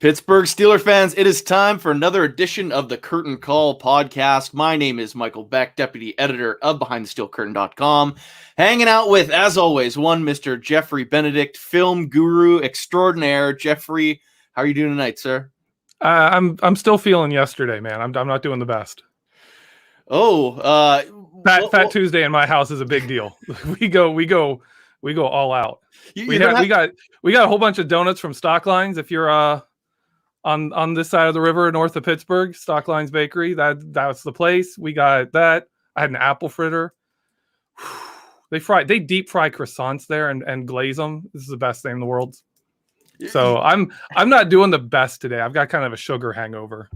Pittsburgh Steelers fans, it is time for another edition of the Curtain Call podcast. My name is Michael Beck, deputy editor of BehindTheSteelCurtain.com. Hanging out with, as always, one Mr. Jeffrey Benedict, film guru extraordinaire. Jeffrey, how are you doing tonight, sir? I'm still feeling yesterday, man. I'm not doing the best. Fat Tuesday in my house is a big deal. We go all out. We got a whole bunch of donuts from Stocklines. If you're on this side of the river north of Pittsburgh, Stocklines Bakery, that's the place. We got that. I had an apple fritter. They deep fry croissants there and glaze them. This is the best thing in the world. So I'm not doing the best today. I've got kind of a sugar hangover.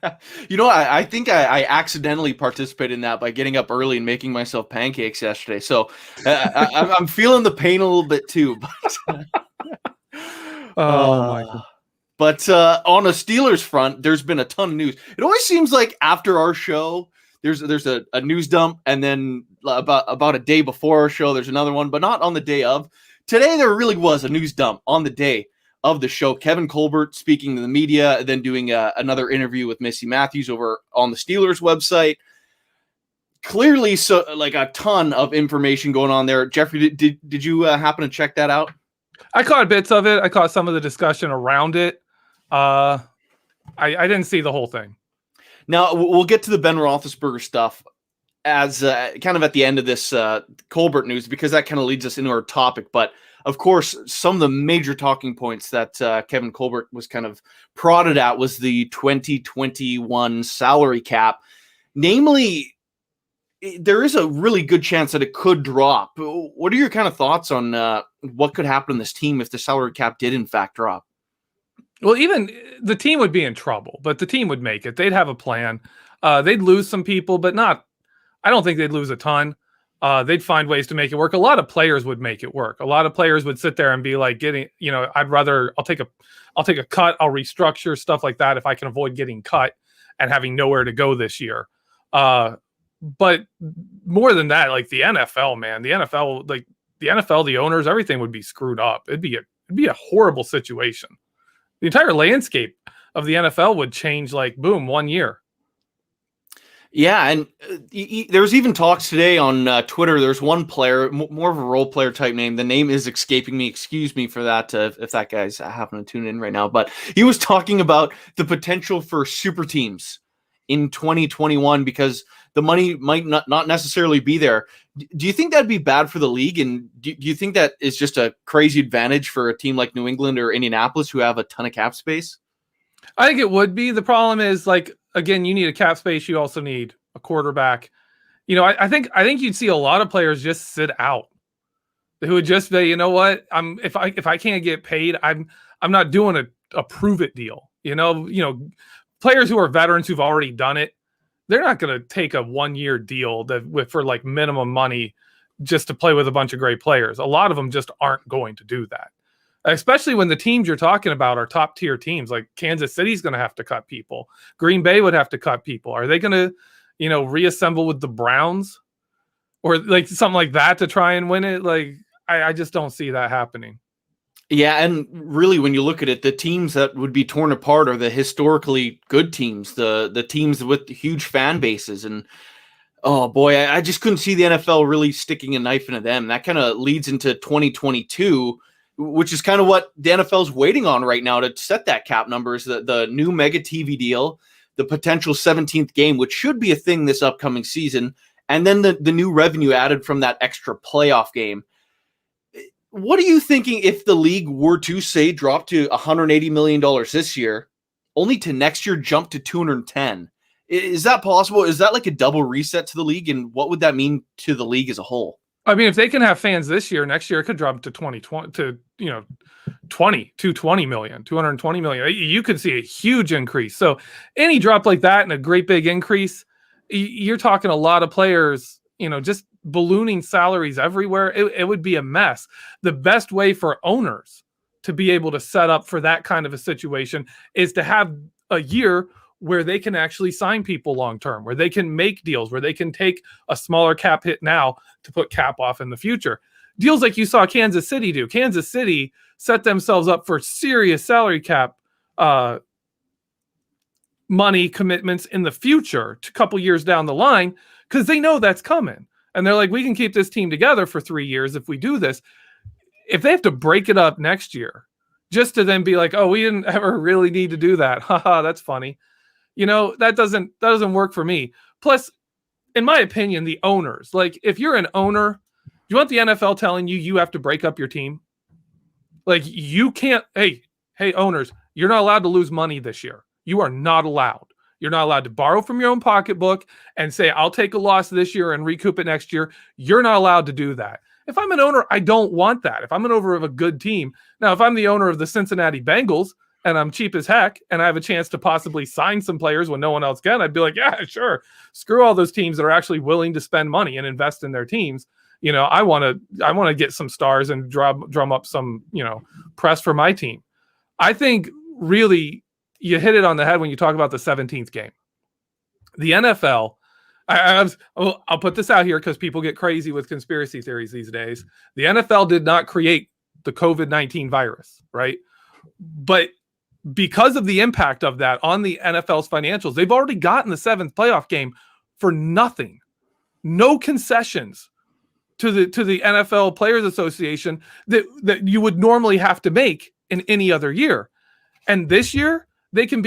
I think I accidentally participated in that by getting up early and making myself pancakes yesterday. So I'm feeling the pain a little bit too. My God. But on a Steelers front, there's been a ton of news. It always seems like after our show, there's a news dump, and then about a day before our show, there's another one, but not on the day of. Today, there really was a news dump on the day of the show. Kevin Colbert speaking to the media, then doing another interview with Missy Matthews over on the Steelers website. Clearly, so like a ton of information going on there. Jeffrey, did you happen to check that out? I caught bits of it. I caught some of the discussion around it. I didn't see the whole thing. Now, we'll get to the Ben Roethlisberger stuff as kind of at the end of this Colbert news, because that kind of leads us into our topic. But, of course, some of the major talking points that Kevin Colbert was kind of prodded at was the 2021 salary cap. Namely, there is a really good chance that it could drop. What are your kind of thoughts on what could happen in this team if the salary cap did, in fact, drop? Well, even the team would be in trouble, but the team would make it. They'd have a plan. They'd lose some people, but not. I don't think they'd lose a ton. They'd find ways to make it work. A lot of players would make it work. A lot of players would sit there and be like, I'll take a cut. I'll restructure stuff like that if I can avoid getting cut and having nowhere to go this year. But more than that, like the NFL, man, the NFL, the owners, everything would be screwed up. It'd be a horrible situation. The entire landscape of the NFL would change, like, boom, 1 year. Yeah, and there was even talks today on Twitter. There's one player, more of a role player type name. The name is escaping me. Excuse me for that if that guy's happening to tune in right now. But he was talking about the potential for super teams in 2021 because the money might not necessarily be there. Do you think that'd be bad for the league? And do you think that is just a crazy advantage for a team like New England or Indianapolis who have a ton of cap space? I think it would be. The problem is, like, again, you need a cap space. You also need a quarterback. I think you'd see a lot of players just sit out who would just say, you know what, if I can't get paid, I'm not doing a prove it deal. Players who are veterans who've already done it, they're not going to take a 1 year deal for like minimum money just to play with a bunch of great players. A lot of them just aren't going to do that, especially when the teams you're talking about are top tier teams. Like Kansas City's going to have to cut people. Green Bay would have to cut people. Are they going to, reassemble with the Browns or like something like that to try and win it? Like, I just don't see that happening. Yeah, and really, when you look at it, the teams that would be torn apart are the historically good teams, the teams with huge fan bases. And, oh, boy, I just couldn't see the NFL really sticking a knife into them. That kind of leads into 2022, which is kind of what the NFL is waiting on right now to set that cap number, is the new mega TV deal, the potential 17th game, which should be a thing this upcoming season, and then the new revenue added from that extra playoff game. What are you thinking if the league were to, say, drop to $180 million this year, only to next year jump to $210? Is that possible? Is that like a double reset to the league? And what would that mean to the league as a whole? I mean, if they can have fans this year, next year it could drop to 220 million. You could see a huge increase. So any drop like that and a great big increase, you're talking a lot of players, just ballooning salaries everywhere. It would be a mess. The best way for owners to be able to set up for that kind of a situation is to have a year where they can actually sign people long-term, where they can make deals, where they can take a smaller cap hit now to put cap off in the future. Deals like you saw Kansas City do. Kansas City set themselves up for serious salary cap money commitments in the future, a couple years down the line, because they know that's coming. And they're like, we can keep this team together for 3 years if we do this. If they have to break it up next year, just to then be like, oh, we didn't ever really need to do that. Haha, that's funny. That doesn't work for me. Plus, in my opinion, the owners, like if you're an owner, you want the NFL telling you have to break up your team? Like you can't, hey, owners, you're not allowed to lose money this year. You are not allowed. You're not allowed to borrow from your own pocketbook and say, I'll take a loss this year and recoup it next year. You're not allowed to do that. If I'm an owner, I don't want that. If I'm an owner of a good team. Now, if I'm the owner of the Cincinnati Bengals and I'm cheap as heck and I have a chance to possibly sign some players when no one else can, I'd be like, yeah, sure. Screw all those teams that are actually willing to spend money and invest in their teams. I want to get some stars and drum up some, press for my team. I think really you hit it on the head when you talk about the 17th game. The NFL, I'll put this out here because people get crazy with conspiracy theories these days. The NFL did not create the COVID-19 virus, right? But because of the impact of that on the NFL's financials, they've already gotten the 7th playoff game for nothing. No concessions to the NFL Players Association that you would normally have to make in any other year. And this year, they can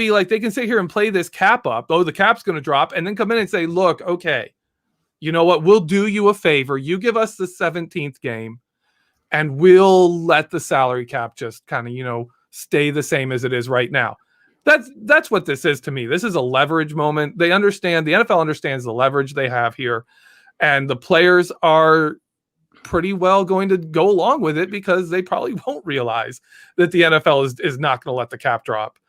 sit here and play this cap up. Oh, the cap's going to drop, and then come in and say, look, okay, you know what? We'll do you a favor. You give us the 17th game, and we'll let the salary cap just kind of, stay the same as it is right now. That's what this is to me. This is a leverage moment. The NFL understands the leverage they have here, and the players are pretty well going to go along with it because they probably won't realize that the NFL is not going to let the cap drop.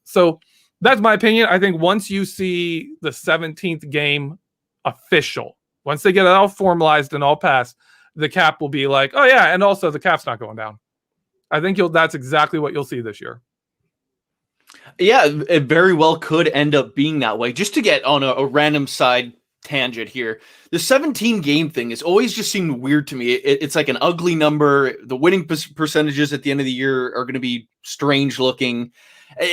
So that's my opinion. I think once you see the 17th game official, once they get it all formalized and all passed, the cap will be like, oh yeah, and also the cap's not going down. I think that's exactly what you'll see this year. Yeah, it very well could end up being that way. Just to get on a random side tangent here, the 17 game thing has always just seemed weird to me. It's like an ugly number. The winning percentages at the end of the year are going to be strange looking.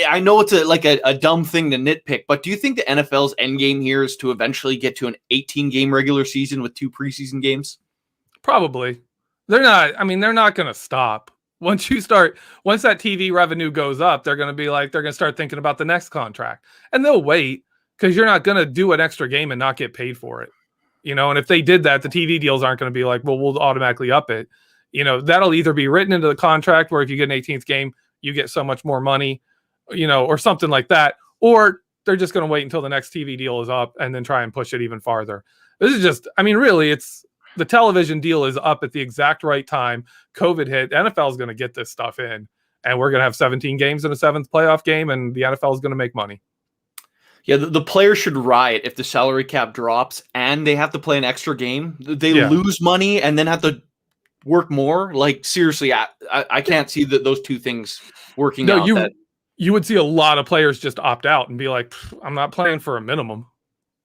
I know it's a dumb thing to nitpick, but do you think the NFL's end game here is to eventually get to an 18 game regular season with 2 preseason games? Probably. They're not going to stop. Once that TV revenue goes up, they're going to start thinking about the next contract, and they'll wait because you're not going to do an extra game and not get paid for it. And if they did that, the TV deals aren't going to be like, well, we'll automatically up it. That'll either be written into the contract where if you get an 18th game, you get so much more money, or something like that, or they're just going to wait until the next TV deal is up and then try and push it even farther. This is just, really, it's the television deal is up at the exact right time. COVID hit. The NFL is going to get this stuff in, and we're going to have 17 games in a 7th playoff game, and the NFL is going to make money. Yeah, the players should riot if the salary cap drops and they have to play an extra game. They lose money and then have to work more. Like, seriously, I can't see those two things working out. You would see a lot of players just opt out and be like, I'm not playing for a minimum.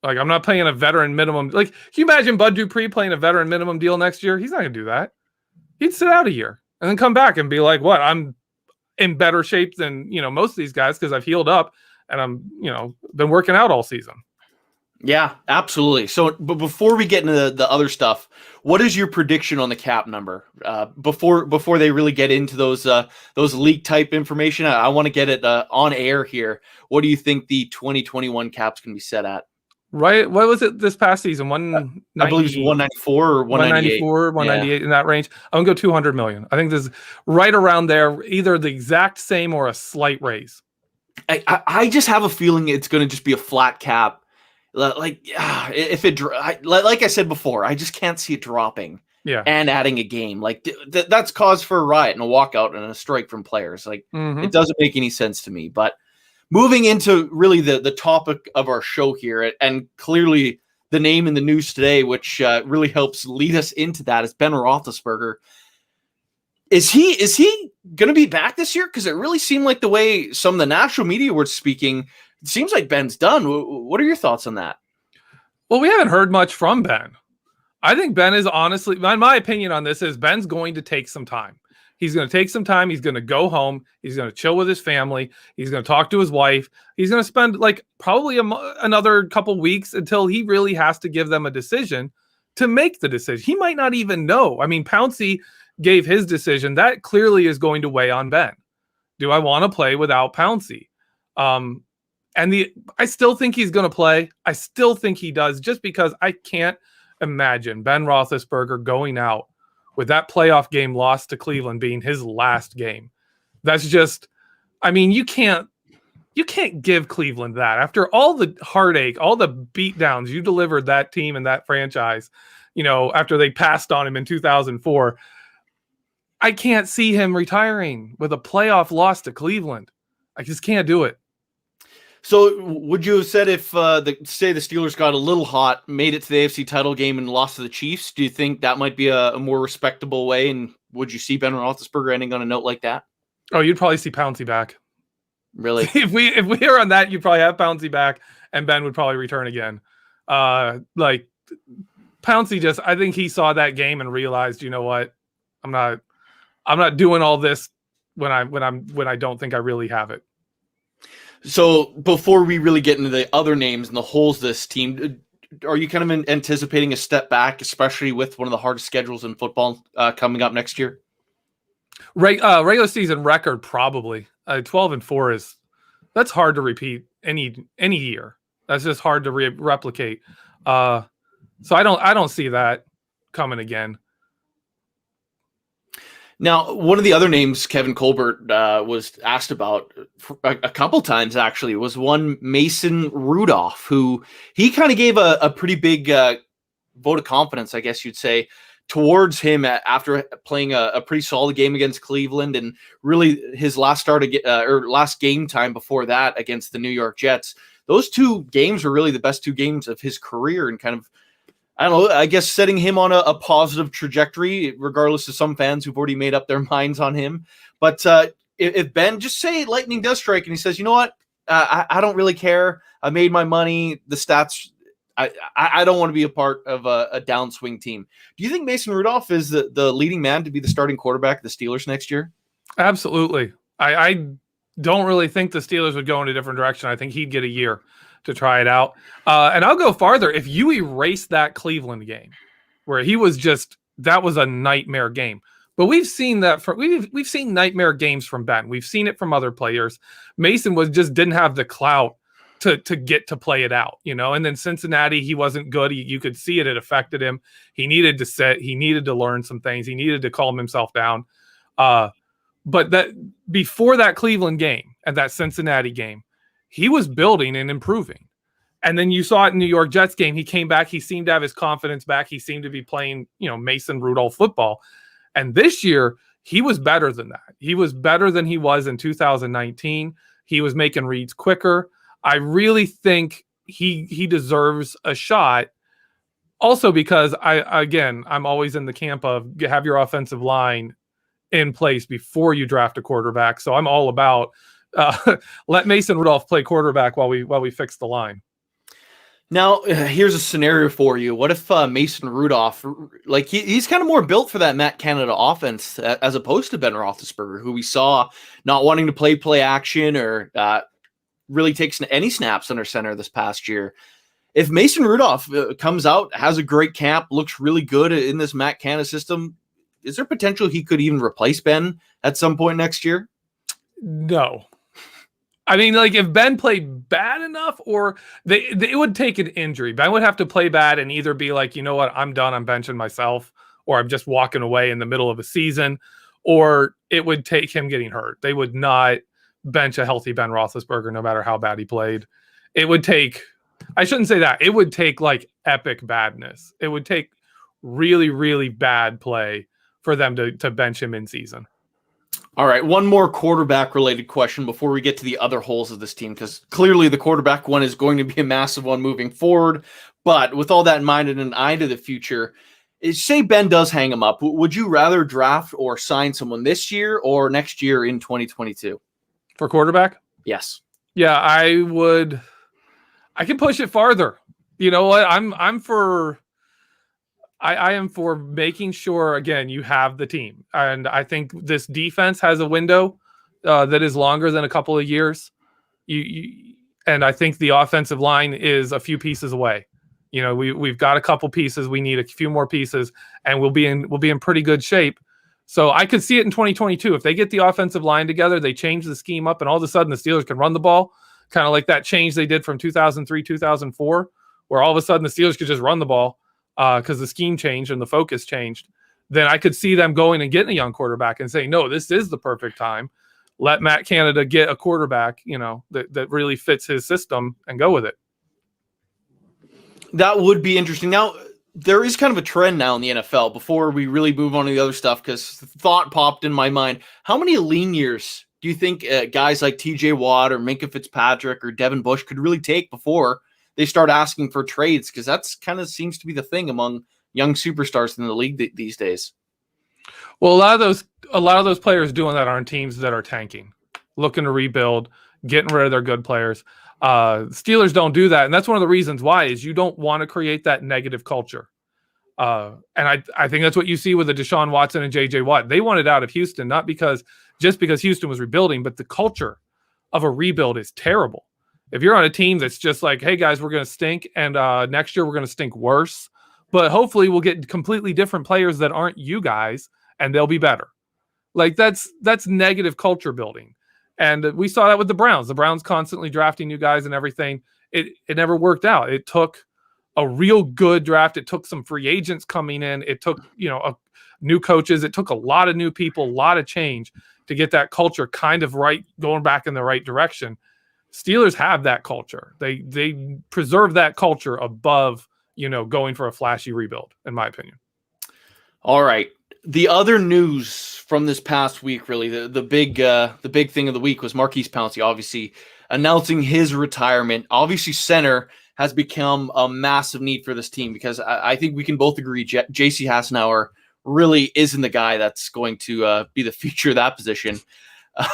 Like, I'm not playing a veteran minimum. Like, can you imagine Bud Dupree playing a veteran minimum deal next year? He's not going to do that. He'd sit out a year and then come back and be like, what? I'm in better shape than, most of these guys because I've healed up and I'm, been working out all season. Yeah, absolutely. So, but before we get into the other stuff, what is your prediction on the cap number? Before they really get into those leak type information, I want to get it on air here. What do you think the 2021 caps can be set at? Right. What was it this past season? I believe it's 194 or 198. 198 in that range. I'm going to go 200 million. I think this is right around there, either the exact same or a slight raise. I just have a feeling it's going to just be a flat cap. Like I said before, I just can't see it dropping. Yeah. And adding a game. Like that's cause for a riot and a walkout and a strike from players. Like It doesn't make any sense to me. But moving into really the topic of our show here, and clearly the name in the news today, which really helps lead us into that, is Ben Roethlisberger. Is he going to be back this year? Because it really seemed like the way some of the national media were speaking, it seems like Ben's done. What are your thoughts on that? Well, we haven't heard much from Ben. I think Ben is honestly, my opinion on this is Ben's going to take some time. He's going to take some time. He's going to go home. He's going to chill with his family. He's going to talk to his wife. He's going to spend like probably another couple weeks until he really has to give them a decision to make the decision. He might not even know. I mean, Pouncey gave his decision. That clearly is going to weigh on Ben. Do I want to play without Pouncey? I still think he's going to play. I still think he does, just because I can't imagine Ben Roethlisberger going out with that playoff game lost to Cleveland being his last game. That's just, I mean, you can't give Cleveland that after all the heartache, all the beatdowns you delivered that team and that franchise, after they passed on him in 2004. I can't see him retiring with a playoff loss to Cleveland. I just can't do it. So would you have said if the Steelers got a little hot, made it to the AFC title game and lost to the Chiefs, do you think that might be a more respectable way? And would you see Ben Roethlisberger ending on a note like that? Oh, you'd probably see Pouncey back. Really? If we are on that, you'd probably have Pouncey back and Ben would probably return again. Like Pouncey I think he saw that game and realized, you know what? I'm not doing all this when I don't think I really have it. So before we really get into the other names and the holes of this team, are you kind of anticipating a step back, especially with one of the hardest schedules in football coming up next year? Regular season record, probably 12-4 that's hard to repeat any year. That's just hard to replicate. So I don't see that coming again. Now, one of the other names Kevin Colbert was asked about a couple times, actually, was one Mason Rudolph, who he kind of gave a pretty big vote of confidence, I guess you'd say, towards him after playing a pretty solid game against Cleveland, and really his last last game time before that against the New York Jets. Those two games were really the best two games of his career, and kind of, I don't know, I guess setting him on a positive trajectory, regardless of some fans who've already made up their minds on him. But if Ben, just say lightning does strike and he says, you know what, I don't really care. I made my money. The stats, I don't want to be a part of a downswing team. Do you think Mason Rudolph is the leading man to be the starting quarterback of the Steelers next year? Absolutely. I don't really think the Steelers would go in a different direction. I think he'd get a year to try it out. And I'll go farther. If you erase that Cleveland game where that was a nightmare game, but we've seen that we've seen nightmare games from Ben. We've seen it from other players. Mason didn't have the clout to get to play it out, and then Cincinnati, he wasn't good. You could see it. It affected him. He needed to sit. He needed to learn some things. He needed to calm himself down. But that before that Cleveland game and that Cincinnati game, he was building and improving. And then you saw it in New York Jets game. He came back. He seemed to have his confidence back. He seemed to be playing, Mason Rudolph football. And this year, he was better than that. He was better than he was in 2019. He was making reads quicker. I really think he deserves a shot. Also because I'm always in the camp of have your offensive line in place before you draft a quarterback. So I'm all about let Mason Rudolph play quarterback while we fix the line. Now, here's a scenario for you. What if Mason Rudolph, like he's kind of more built for that Matt Canada offense as opposed to Ben Roethlisberger, who we saw not wanting to play action or really takes any snaps under center this past year. If Mason Rudolph comes out, has a great camp, looks really good in this Matt Canada system, is there potential he could even replace Ben at some point next year? No. I mean, like if Ben played bad enough, or it would take an injury. Ben would have to play bad and either be like, you know what, I'm done, I'm benching myself, or I'm just walking away in the middle of a season, or it would take him getting hurt. They would not bench a healthy Ben Roethlisberger no matter how bad he played. It would take, I shouldn't say that, it would take like epic badness. It would take really, really bad play for them to bench him in season. All right, one more quarterback-related question before we get to the other holes of this team, because clearly the quarterback one is going to be a massive one moving forward. But with all that in mind and an eye to the future, say Ben does hang him up, would you rather draft or sign someone this year or next year in 2022? For quarterback? Yes. Yeah, I would. I can push it farther. You know what? I am for making sure, again, you have the team. And I think this defense has a window that is longer than a couple of years. And I think the offensive line is a few pieces away. We've got a couple pieces. We need a few more pieces, and we'll be in pretty good shape. So I could see it in 2022. If they get the offensive line together, they change the scheme up, and all of a sudden the Steelers can run the ball, kind of like that change they did from 2003, 2004, where all of a sudden the Steelers could just run the ball because the scheme changed and the focus changed. Then I could see them going and getting a young quarterback and saying, no, this is the perfect time. Let Matt Canada get a quarterback, that really fits his system and go with it. That would be interesting. Now, there is kind of a trend now in the NFL before we really move on to the other stuff, because thought popped in my mind. How many lean years do you think guys like TJ Watt or Minkah Fitzpatrick or Devin Bush could really take before they start asking for trades? Because that's kind of seems to be the thing among young superstars in the league these days. Well, a lot of those players doing that are on teams that are tanking, looking to rebuild, getting rid of their good players. Steelers don't do that, and that's one of the reasons why is you don't want to create that negative culture. And I think that's what you see with the Deshaun Watson and J.J. Watt. They wanted out of Houston, not just because Houston was rebuilding, but the culture of a rebuild is terrible. If you're on a team that's just like, hey guys, we're going to stink, and next year we're going to stink worse, but hopefully we'll get completely different players that aren't you guys, and they'll be better. Like that's negative culture building. And we saw that with the Browns. The Browns constantly drafting new guys and everything. It never worked out. It took a real good draft. It took some free agents coming in. It took, new coaches. It took a lot of new people, a lot of change to get that culture kind of right, going back in the right direction. Steelers have that culture. They preserve that culture above, going for a flashy rebuild, in my opinion. All right. The other news from this past week, really, the big thing of the week was Maurkice Pouncey, obviously announcing his retirement. Obviously, center has become a massive need for this team because I think we can both agree J.C. Hassenauer really isn't the guy that's going to be the future of that position.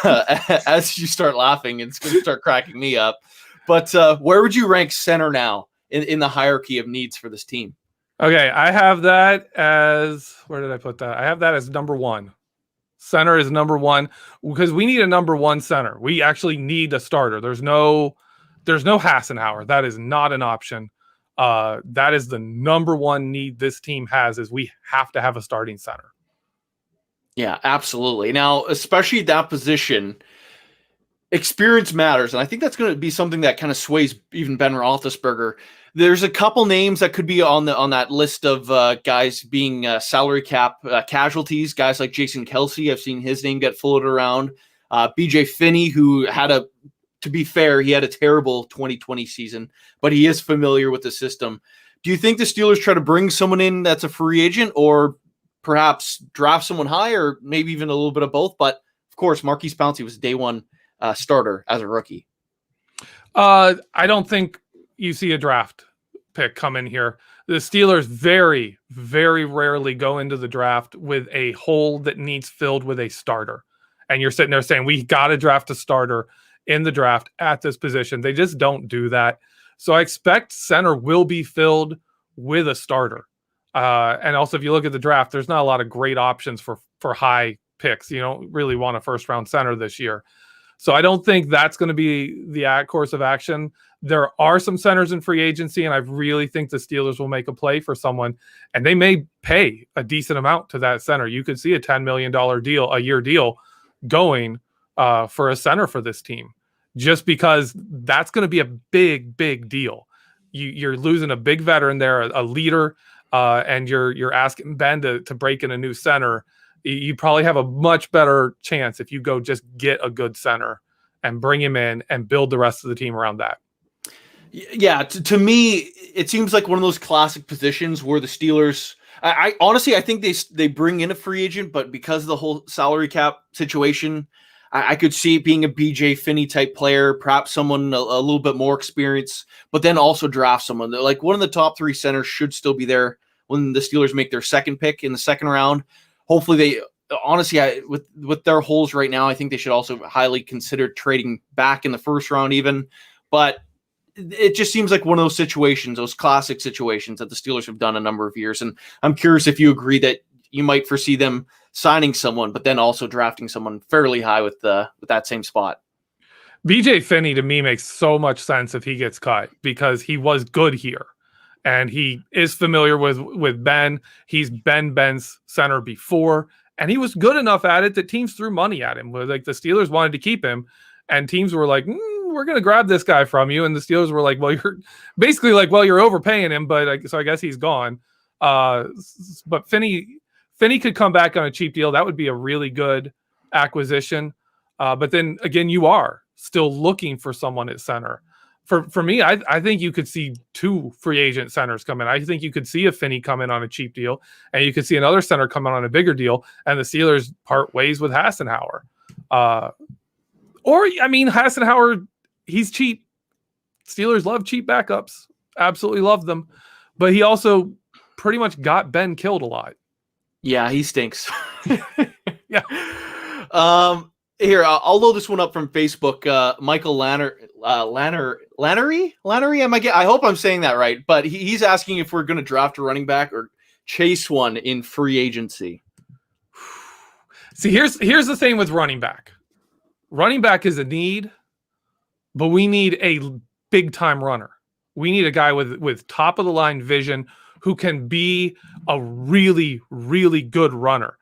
As you start laughing, it's going to start cracking me up. But where would you rank center now in the hierarchy of needs for this team? Okay, I have that as, where did I put that? I have that as number one. Center is number one because we need a number one center. We actually need a starter. There's no Hassenauer. That is not an option. That is the number one need this team has, is we have to have a starting center. Yeah, absolutely. Now, especially at that position, experience matters. And I think that's going to be something that kind of sways even Ben Roethlisberger. There's a couple names that could be on that list of guys being salary cap casualties. Guys like Jason Kelce, I've seen his name get floated around. BJ Finney, who to be fair, he had a terrible 2020 season, but he is familiar with the system. Do you think the Steelers try to bring someone in that's a free agent, or perhaps draft someone high, or maybe even a little bit of both? But of course, Maurkice Pouncey was day one starter as a rookie. I don't think you see a draft pick come in here. The Steelers very, very rarely go into the draft with a hole that needs filled with a starter. And you're sitting there saying, we got to draft a starter in the draft at this position. They just don't do that. So I expect center will be filled with a starter. And also, if you look at the draft, there's not a lot of great options for high picks. You don't really want a first round center this year. So I don't think that's going to be the course of action. There are some centers in free agency, and I really think the Steelers will make a play for someone, and they may pay a decent amount to that center. You could see a $10 million a year deal going for a center for this team, just because that's going to be a big, big deal. You're losing a big veteran there, a leader, and you're asking Ben to break in a new center. You probably have a much better chance if you go just get a good center and bring him in and build the rest of the team around that. Yeah, to me, it seems like one of those classic positions where the Steelers, I honestly, I think they bring in a free agent, but because of the whole salary cap situation, I could see it being a BJ Finney type player, perhaps someone a little bit more experienced, but then also draft someone. Like one of the top three centers should still be there when the Steelers make their second pick in the second round. Hopefully they, honestly, with their holes right now, I think they should also highly consider trading back in the first round even. But it just seems like one of those situations, those classic situations that the Steelers have done a number of years. And I'm curious if you agree that you might foresee them signing someone, but then also drafting someone fairly high with that same spot. BJ Finney to me makes so much sense if he gets cut because he was good here and he is familiar with Ben. He's been Ben's center before, and he was good enough at it that teams threw money at him. Like the Steelers wanted to keep him, and teams were like, we're going to grab this guy from you. And the Steelers were like, well, you're basically like, well, you're overpaying him, but so I guess he's gone. But Finney could come back on a cheap deal. That would be a really good acquisition. But then again, you are still looking for someone at center. For me, I think you could see 2 free agent centers come in. I think you could see a Finney come in on a cheap deal, and you could see another center come in on a bigger deal, and the Steelers part ways with Hassenauer. Hassenauer, he's cheap. Steelers love cheap backups. Absolutely love them. But he also pretty much got Ben killed a lot. Yeah, he stinks. Yeah. Here, I'll load this one up from Facebook. Michael Lannery. I hope I'm saying that right, but he's asking if we're going to draft a running back or chase one in free agency. See, here's the thing with running back. Running back is a need, but we need a big time runner. We need a guy with top of the line vision who can be a really, really good runner.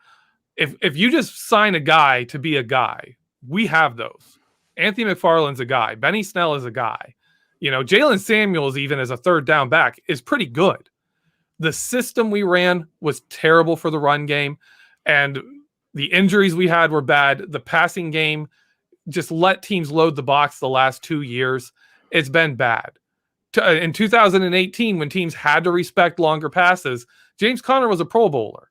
If you just sign a guy to be a guy, we have those. Anthony McFarland's a guy. Benny Snell is a guy. Jalen Samuels, even as a third down back, is pretty good. The system we ran was terrible for the run game, and the injuries we had were bad. The passing game just let teams load the box the last 2 years. It's been bad. In 2018, when teams had to respect longer passes, James Conner was a Pro Bowler.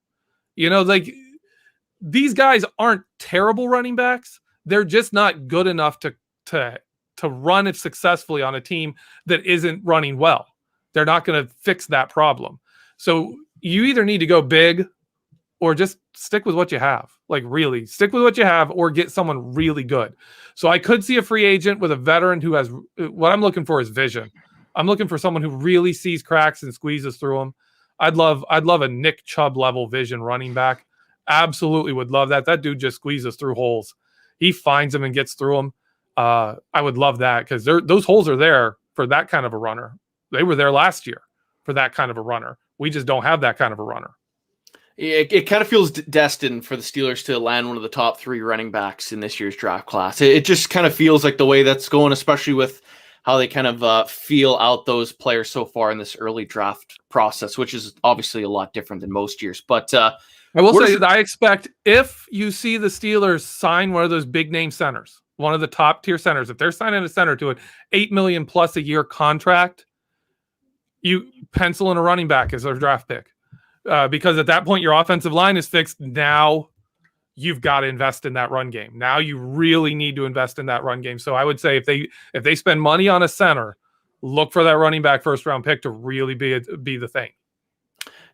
These guys aren't terrible running backs. They're just not good enough to run it successfully on a team that isn't running well. They're not going to fix that problem. So you either need to go big or just stick with what you have. Like really stick with what you have or get someone really good. So I could see a free agent with a veteran who has what I'm looking for is vision. I'm looking for someone who really sees cracks and squeezes through them. I'd love a Nick Chubb level vision running back. Absolutely would love that. That dude just squeezes through holes. He finds them and gets through them. I would love that because those holes are there for that kind of a runner. They were there last year for that kind of a runner. We just don't have that kind of a runner. It kind of feels destined for the Steelers to land one of the top 3 running backs in this year's draft class. It just kind of feels like the way that's going, especially with how they kind of feel out those players so far in this early draft process, which is obviously a lot different than most years. But I will say that I expect if you see the Steelers sign one of those big name centers, one of the top tier centers, if they're signing a center to an $8 million plus a year contract, you pencil in a running back as their draft pick. Because at that point, your offensive line is fixed. Now you've got to invest in that run game. Now you really need to invest in that run game. So I would say if they spend money on a center, look for that running back first round pick to really be the thing.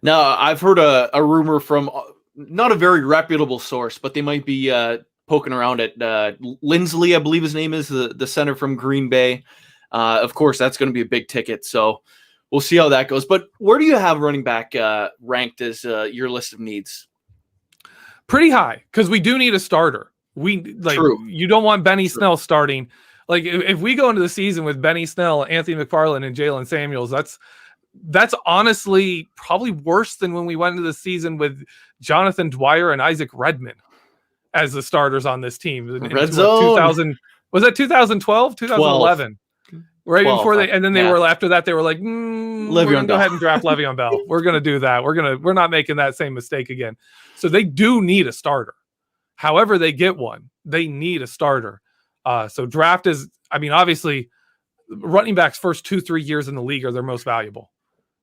Now, I've heard a rumor from not a very reputable source, but they might be poking around at Lindsley, I believe his name is, the center from Green Bay. Of course, that's going to be a big ticket. So we'll see how that goes. But where do you have running back ranked as your list of needs? Pretty high, because we do need a starter. True. You don't want Benny Snell starting. Like if we go into the season with Benny Snell, Anthony McFarland, and Jalen Samuels, that's honestly probably worse than when we went into the season with Jonathan Dwyer and Isaac Redman as the starters on this team. Red zone. Was that 2012, 2011? Right 12, before they, and then they were after that. They were like, we're gonna go ahead and draft Le'Veon Bell. We're gonna do that. We're not making that same mistake again. So they do need a starter. However they get one, they need a starter. So draft is, obviously, running backs first 2-3 years in the league are their most valuable.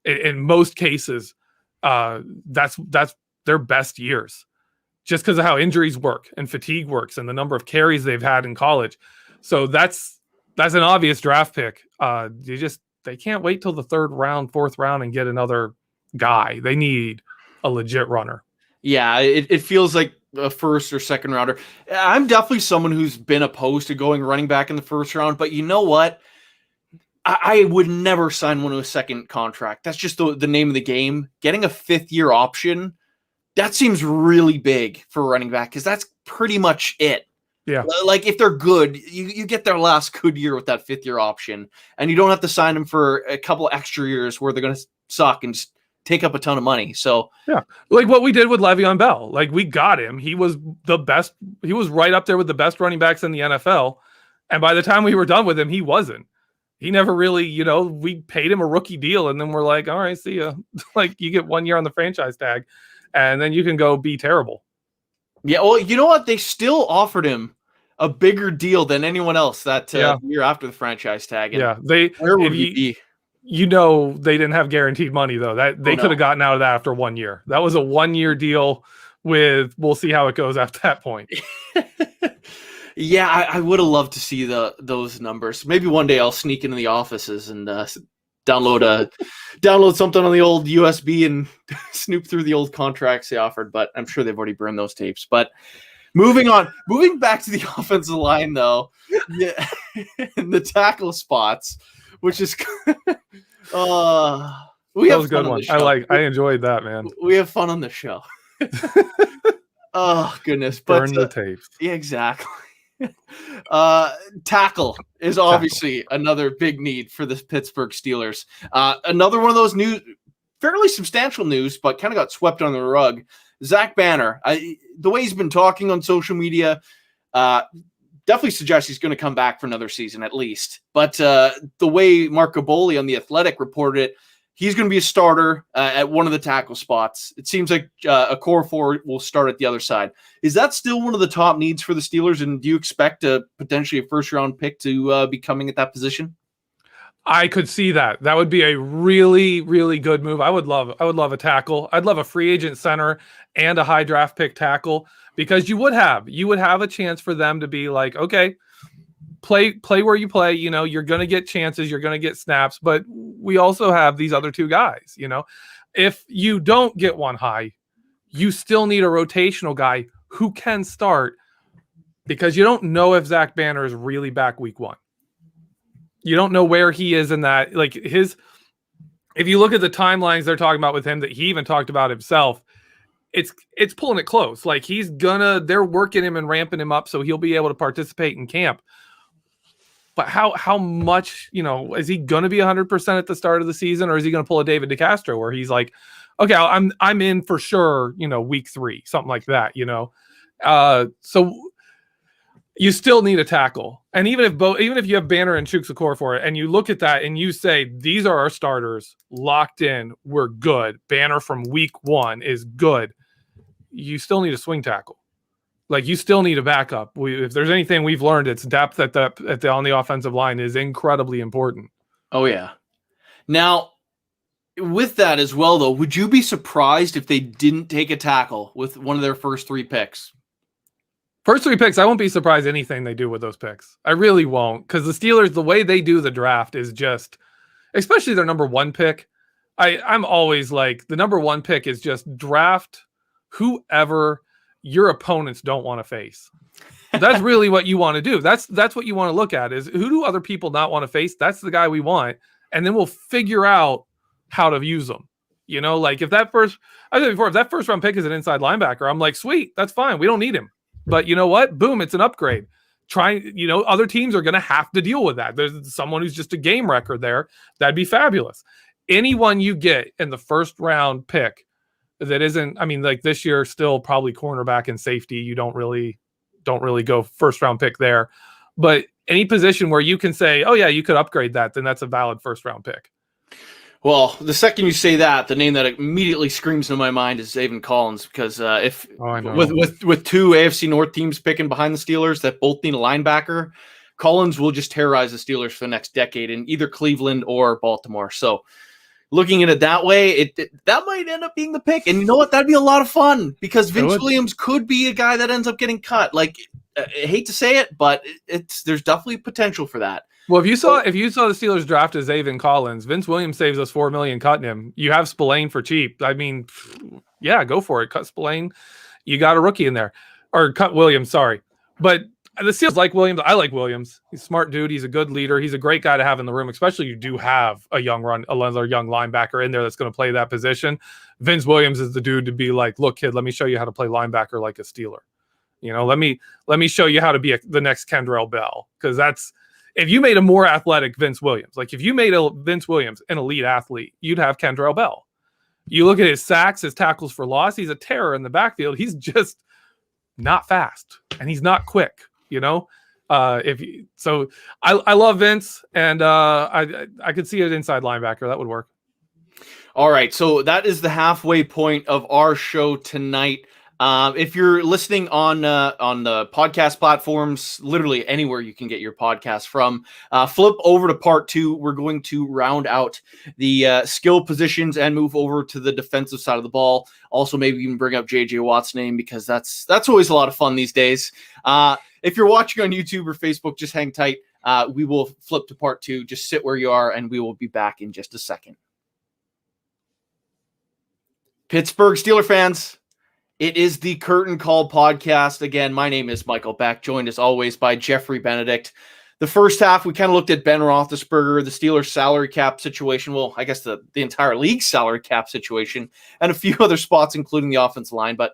In most cases, that's their best years, just because of how injuries work and fatigue works and the number of carries they've had in college. So that's an obvious draft pick. They can't wait till the 3rd round, 4th round and get another guy. They need a legit runner. Yeah, it feels like a 1st or 2nd rounder. I'm definitely someone who's been opposed to going running back in the 1st round, but you know what? I would never sign one to a second contract. That's just the name of the game. Getting a 5th-year option, that seems really big for a running back because that's pretty much it. Yeah. Like if they're good, you get their last good year with that 5th-year option, and you don't have to sign them for a couple extra years where they're going to suck and just take up a ton of money. So yeah, like what we did with Le'Veon Bell, like we got him. He was the best. He was right up there with the best running backs in the NFL. And by the time we were done with him, he wasn't. He never really, we paid him a rookie deal, and then we're like, all right, see ya. Like you get 1 year on the franchise tag, and then you can go be terrible. Yeah, well, you know what? They still offered him a bigger deal than anyone else that year after the franchise tag. And where would he be? They didn't have guaranteed money though. That they could have gotten out of that after 1 year. That was a 1 year deal with we'll see how it goes after that point. Yeah, I would have loved to see those numbers. Maybe one day I'll sneak into the offices and download something on the old USB and snoop through the old contracts they offered. But I'm sure they've already burned those tapes. But moving back to the offensive line though, yeah, the tackle spots, which is we have fun on the show. I enjoyed that, man. We have fun on the show. Oh goodness, burn the tapes. Yeah, exactly. Tackle is obviously another big need for the Pittsburgh Steelers. Another one of those fairly substantial news, but kind of got swept under the rug. Zach Banner, the way he's been talking on social media, definitely suggests he's going to come back for another season at least. But the way Mark Gaboli on The Athletic reported it, he's going to be a starter at one of the tackle spots. It seems like a core forward will start at the other side. Is that still one of the top needs for the Steelers? And do you expect potentially a first-round pick to be coming at that position? I could see that. That would be a really, really good move. I would love a tackle. I'd love a free agent center and a high draft pick tackle because you would have a chance for them to be like, okay, play where you play. You're going to get chances, you're going to get snaps, but we also have these other two guys. If you don't get one high, you still need a rotational guy who can start because you don't know if Zach Banner is really back week 1. You don't know where he is in that. Like if you look at the timelines they're talking about with him that he even talked about himself, it's pulling it close. Like they're working him and ramping him up so he'll be able to participate in camp. But how much, is he going to be 100% at the start of the season, or is he going to pull a David DeCastro where he's like, okay, I'm in for sure, week 3, something like that, So you still need a tackle. And even if you have Banner and Chukwuekorfor for it, and you look at that and you say, these are our starters, locked in, we're good. Banner from week 1 is good. You still need a swing tackle. Like you still need a backup. If there's anything we've learned, it's depth on the offensive line is incredibly important. Oh yeah. Now, with that as well, though, would you be surprised if they didn't take a tackle with one of their first 3 picks? First 3 picks, I won't be surprised anything they do with those picks. I really won't, because the Steelers, the way they do the draft is just, especially their number 1 pick. I'm always like, the number 1 pick is just draft whoever your opponents don't want to face. That's really what you want to do. That's what you want to look at is who do other people not want to face? That's the guy we want. And then we'll figure out how to use them. Like if that first round pick is an inside linebacker, I'm like, sweet, that's fine. We don't need him. But you know what? Boom, it's an upgrade. Other teams are going to have to deal with that. There's someone who's just a game wrecker there. That'd be fabulous. Anyone you get in the first round pick that isn't, like this year, still probably cornerback and safety. You don't really go first round pick there. But any position where you can say, oh yeah, you could upgrade that, then that's a valid first round pick. Well, the second you say that, the name that immediately screams into my mind is Zaven Collins, because with 2 AFC North teams picking behind the Steelers that both need a linebacker, Collins will just terrorize the Steelers for the next decade in either Cleveland or Baltimore. So looking at it that way, that might end up being the pick. And you know what? That'd be a lot of fun because Vince Williams could be a guy that ends up getting cut. Like, I hate to say it, but there's definitely potential for that. Well, if you saw the Steelers draft as Zaven Collins, Vince Williams saves us $4 million cutting him. You have Spillane for cheap. Yeah, go for it. Cut Spillane. You got a rookie in there, or cut Williams. Sorry, but the Steelers like Williams. I like Williams. He's a smart dude. He's a good leader. He's a great guy to have in the room, especially you do have another young linebacker in there that's going to play that position. Vince Williams is the dude to be like, look, kid, let me show you how to play linebacker like a Steeler. Let me show you how to be the next Kendrell Bell. Because if you made a more athletic Vince Williams, like if you made a Vince Williams an elite athlete, you'd have Kendrell Bell. You look at his sacks, his tackles for loss, he's a terror in the backfield. He's just not fast and he's not quick, I love Vince, and I could see an inside linebacker that would work. All right, so that is the halfway point of our show tonight. If you're listening on the podcast platforms, literally anywhere you can get your podcast from, flip over to part 2. We're going to round out the skill positions and move over to the defensive side of the ball. Also, maybe even bring up JJ Watt's name because that's always a lot of fun these days. If you're watching on YouTube or Facebook, just hang tight. We will flip to part 2. Just sit where you are, and we will be back in just a second. Pittsburgh Steeler fans, it is the Curtain Call podcast. Again, my name is Michael Beck, joined as always by Jeffrey Benedict. The first half, we kind of looked at Ben Roethlisberger, the Steelers' salary cap situation. Well, I guess the entire league's salary cap situation, and a few other spots, including the offensive line. But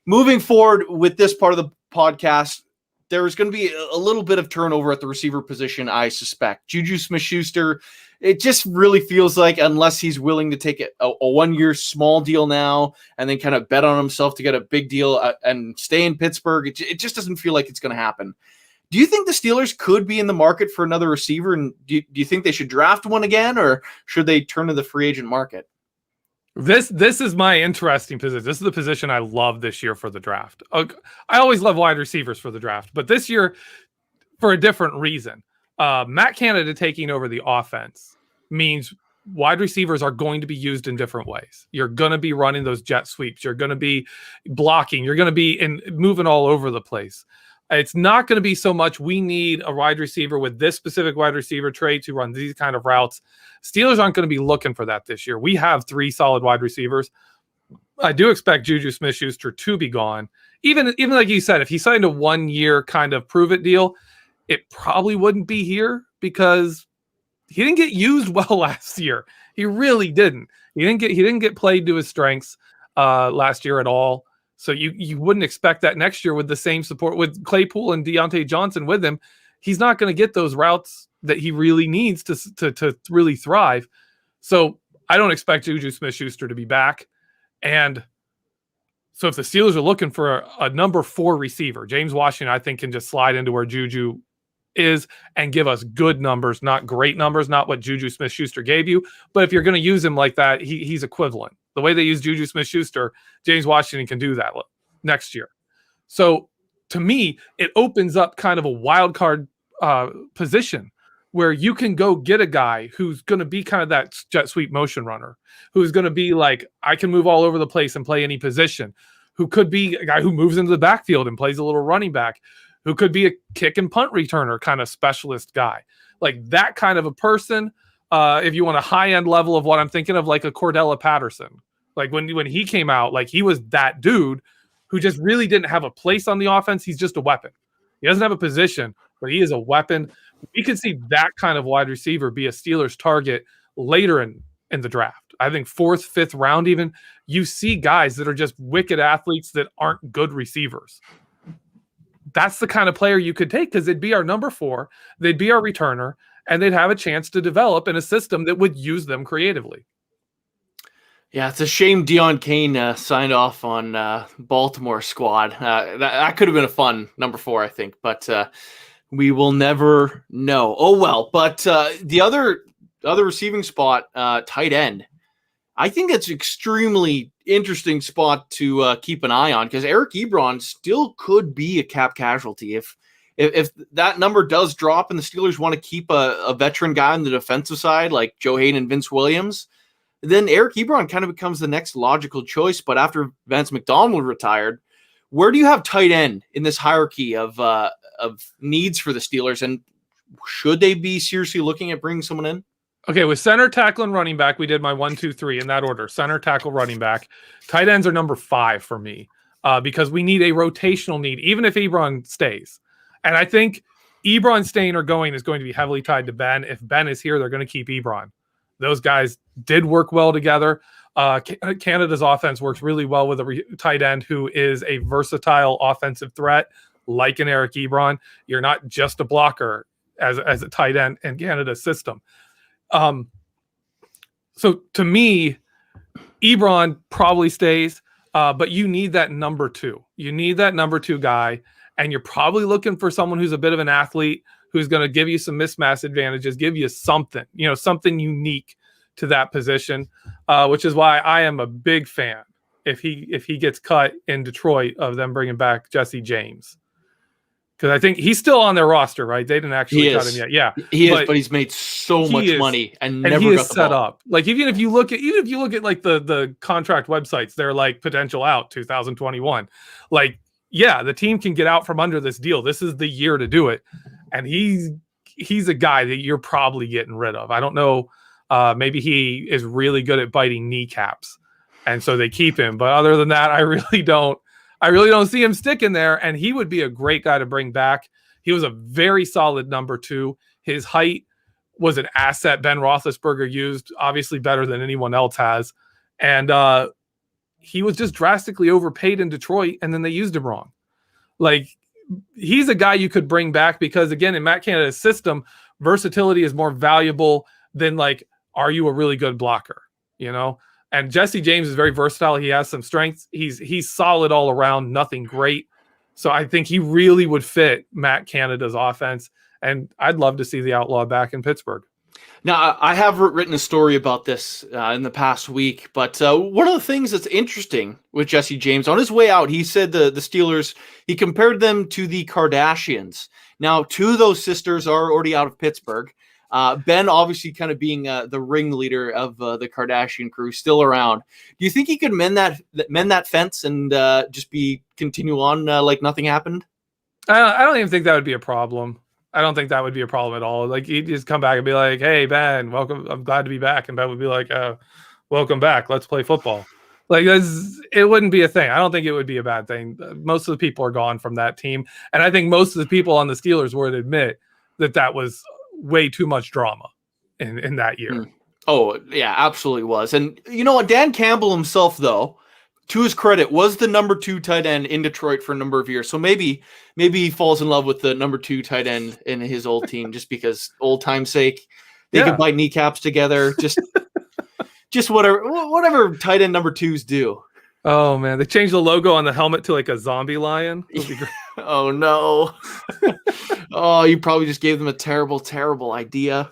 moving forward with this part of the podcast, there is going to be a little bit of turnover at the receiver position, I suspect. Juju Smith-Schuster, it just really feels like unless he's willing to take a 1-year small deal now and then kind of bet on himself to get a big deal and stay in Pittsburgh, it just doesn't feel like it's going to happen. Do you think the Steelers could be in the market for another receiver? And do you think they should draft one again, or should they turn to the free agent market? This is my interesting position. This is the position I love this year for the draft. I always love wide receivers for the draft, but this year, for a different reason. Matt Canada taking over the offense means wide receivers are going to be used in different ways. You're going to be running those jet sweeps. You're going to be blocking. You're going to be moving all over the place. It's not going to be so much we need a wide receiver with this specific wide receiver trait to run these kind of routes. Steelers aren't going to be looking for that this year. We have 3 solid wide receivers. I do expect Juju Smith-Schuster to be gone. Even like you said, if he signed a 1-year kind of prove-it deal, it probably wouldn't be here because he didn't get used well last year. He really didn't. He didn't get played to his strengths last year at all. So you wouldn't expect that next year with the same support with Claypool and Deontay Johnson with him. He's not going to get those routes that he really needs to really thrive. So I don't expect Juju Smith-Schuster to be back. And so if the Steelers are looking for a number 4 receiver, James Washington, I think, can just slide into where Juju is and give us good numbers, not great numbers, not what Juju Smith-Schuster gave you. But if you're going to use him like that, he's equivalent. The way they use Juju Smith-Schuster, James Washington can do that next year. So to me, it opens up kind of a wild card position where you can go get a guy who's going to be kind of that jet sweep motion runner, who's going to be like, I can move all over the place and play any position, who could be a guy who moves into the backfield and plays a little running back, who could be a kick and punt returner kind of specialist guy. Like that kind of a person, if you want a high-end level of what I'm thinking of, like a Cordella Patterson. Like when he came out, like he was that dude who just really didn't have a place on the offense. He's just a weapon. He doesn't have a position, but he is a weapon. We could see that kind of wide receiver be a Steelers target later in the draft. I think 4th, 5th round even. You see guys that are just wicked athletes that aren't good receivers. That's the kind of player you could take because they'd be our number 4. They'd be our returner, and they'd have a chance to develop in a system that would use them creatively. Yeah, it's a shame Deion Kane signed off on Baltimore squad. That could have been a fun number 4, I think, but we will never know. Oh, well, but the other receiving spot, tight end, I think it's extremely interesting spot to keep an eye on because Eric Ebron still could be a cap casualty. If that number does drop and the Steelers want to keep a veteran guy on the defensive side like Joe Hayden and Vince Williams, then Eric Ebron kind of becomes the next logical choice. But after Vance McDonald retired, where do you have tight end in this hierarchy of needs for the Steelers? And should they be seriously looking at bringing someone in? Okay, with center, tackle, and running back, we did my 1, 2, 3 in that order. Center, tackle, running back. Tight ends are number 5 for me because we need a rotational need, even if Ebron stays. And I think Ebron staying or going is going to be heavily tied to Ben. If Ben is here, they're going to keep Ebron. Those guys did work well together. Canada's offense works really well with a tight end who is a versatile offensive threat, like an Eric Ebron. You're not just a blocker as a tight end in Canada's system. So to me, Ebron probably stays, but you need that number two. You need that number two guy, and you're probably looking for someone who's a bit of an athlete, who's going to give you some mismatch advantages, give you something, something unique to that position, which is why I am a big fan, if he gets cut in Detroit, of them bringing back Jesse James. Because I think he's still on their roster, right? They didn't actually cut him yet. Yeah, he is, but he's made so much money and never he got is the set ball. up. Like even if you look at like the contract websites, they're like potential out 2021. Like, yeah, the team can get out from under this deal. This is the year to do it. And he's a guy that you're probably getting rid of. I don't know. Maybe he is really good at biting kneecaps, and so they keep him. But other than that, I really don't see him sticking there. And he would be a great guy to bring back. He was a very solid number two. His height was an asset Ben Roethlisberger used, obviously better than anyone else has. And he was just drastically overpaid in Detroit, and then they used him wrong. Like, he's a guy you could bring back because, again, in Matt Canada's system, versatility is more valuable than, like, are you a really good blocker, And Jesse James is very versatile. He has some strengths. He's solid all around, nothing great. So I think he really would fit Matt Canada's offense, and I'd love to see the Outlaw back in Pittsburgh. Now, I have written a story about this in the past week, but one of the things that's interesting with Jesse James, on his way out, he said the Steelers, he compared them to the Kardashians. Now, two of those sisters are already out of Pittsburgh. Ben obviously kind of being the ringleader of the Kardashian crew, still around. Do you think he could mend that fence and just continue on like nothing happened? I don't even think that would be a problem. I don't think that would be a problem at all. Like, he'd just come back and be like, "Hey, Ben, welcome. I'm glad to be back." And Ben would be like, "Welcome back. Let's play football." Like, it wouldn't be a thing. I don't think it would be a bad thing. Most of the people are gone from that team, and I think most of the people on the Steelers would admit that was way too much drama in that year. Oh, yeah, absolutely was. And you know what? Dan Campbell himself, though, to his credit, was the number two tight end in Detroit for a number of years. So maybe he falls in love with the number two tight end in his old team just because old time's sake. They could bite kneecaps together. Just whatever tight end number twos do. Oh, man. They changed the logo on the helmet to like a zombie lion. Oh, no. Oh, you probably just gave them a terrible, terrible idea.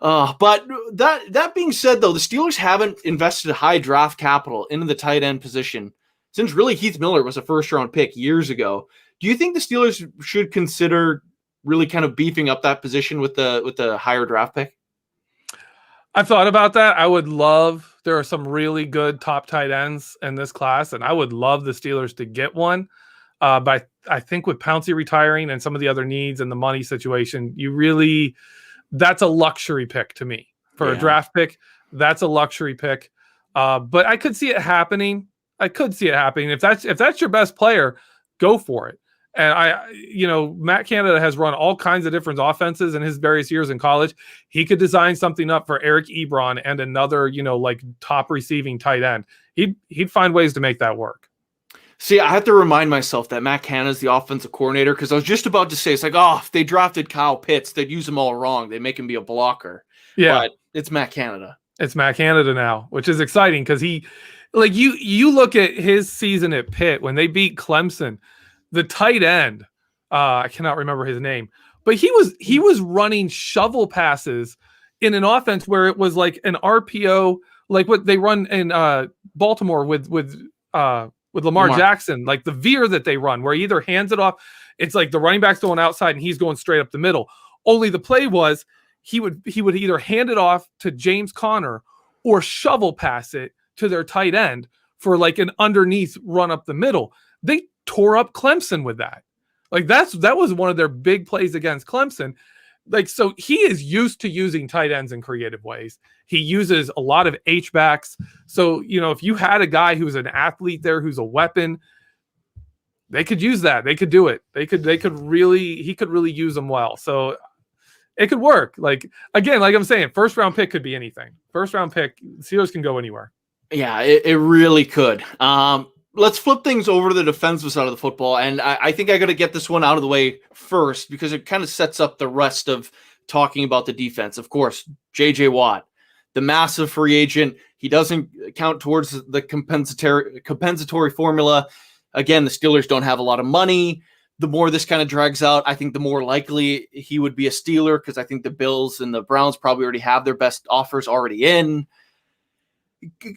But that being said, though, the Steelers haven't invested high draft capital into the tight end position since really Heath Miller was a first-round pick years ago. Do you think the Steelers should consider really kind of beefing up that position with the higher draft pick? I've thought about that. There are some really good top tight ends in this class, and I would love the Steelers to get one. But I think with Pouncey retiring and some of the other needs and the money situation, that's a luxury pick to me for a draft pick. That's a luxury pick. But I could see it happening. If that's your best player, go for it. And Matt Canada has run all kinds of different offenses in his various years in college. He could design something up for Eric Ebron and another, like top receiving tight end. He'd find ways to make that work. See, I have to remind myself that Matt Canada's the offensive coordinator, because I was just about to say, it's like, if they drafted Kyle Pitts, they'd use him all wrong. They'd make him be a blocker. Yeah. But it's Matt Canada. It's Matt Canada now, which is exciting because you look at his season at Pitt when they beat Clemson, the tight end, I cannot remember his name, but he was running shovel passes in an offense where it was like an RPO, like what they run in Baltimore with Lamar Jackson, like the veer that they run, where he either hands it off, it's like the running back's going outside and he's going straight up the middle. Only the play was he would either hand it off to James Conner or shovel pass it to their tight end for like an underneath run up the middle. They tore up Clemson with that. Like that was one of their big plays against Clemson. Like, so he is used to using tight ends in creative ways. He uses a lot of H-backs. So, if you had a guy who's an athlete there, who's a weapon, they could use that. They could do it. He could really use them well. So it could work. Like, again, like I'm saying, first round pick could be anything. First round pick, Steelers can go anywhere. Yeah, it really could. Let's flip things over to the defensive side of the football. And I think I got to get this one out of the way first because it kind of sets up the rest of talking about the defense. Of course, J.J. Watt, the massive free agent. He doesn't count towards the compensatory formula. Again, the Steelers don't have a lot of money. The more this kind of drags out, I think the more likely he would be a Steeler because I think the Bills and the Browns probably already have their best offers already in.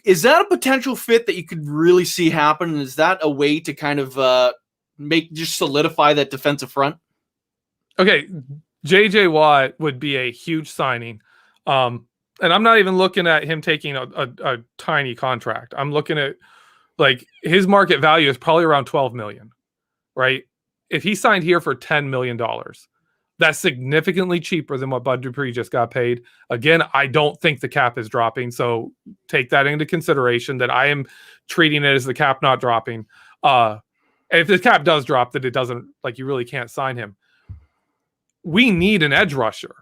Is that a potential fit that you could really see happen? Is that a way to kind of just solidify that defensive front? Okay, J.J. Watt would be a huge signing. And I'm not even looking at him taking a tiny contract. I'm looking at, like, his market value is probably around $12 million, right? If he signed here for $10 million, that's significantly cheaper than what Bud Dupree just got paid. Again, I don't think the cap is dropping, so take that into consideration that I am treating it as the cap not dropping. If the cap does drop, that it doesn't, like, you really can't sign him. We need an edge rusher.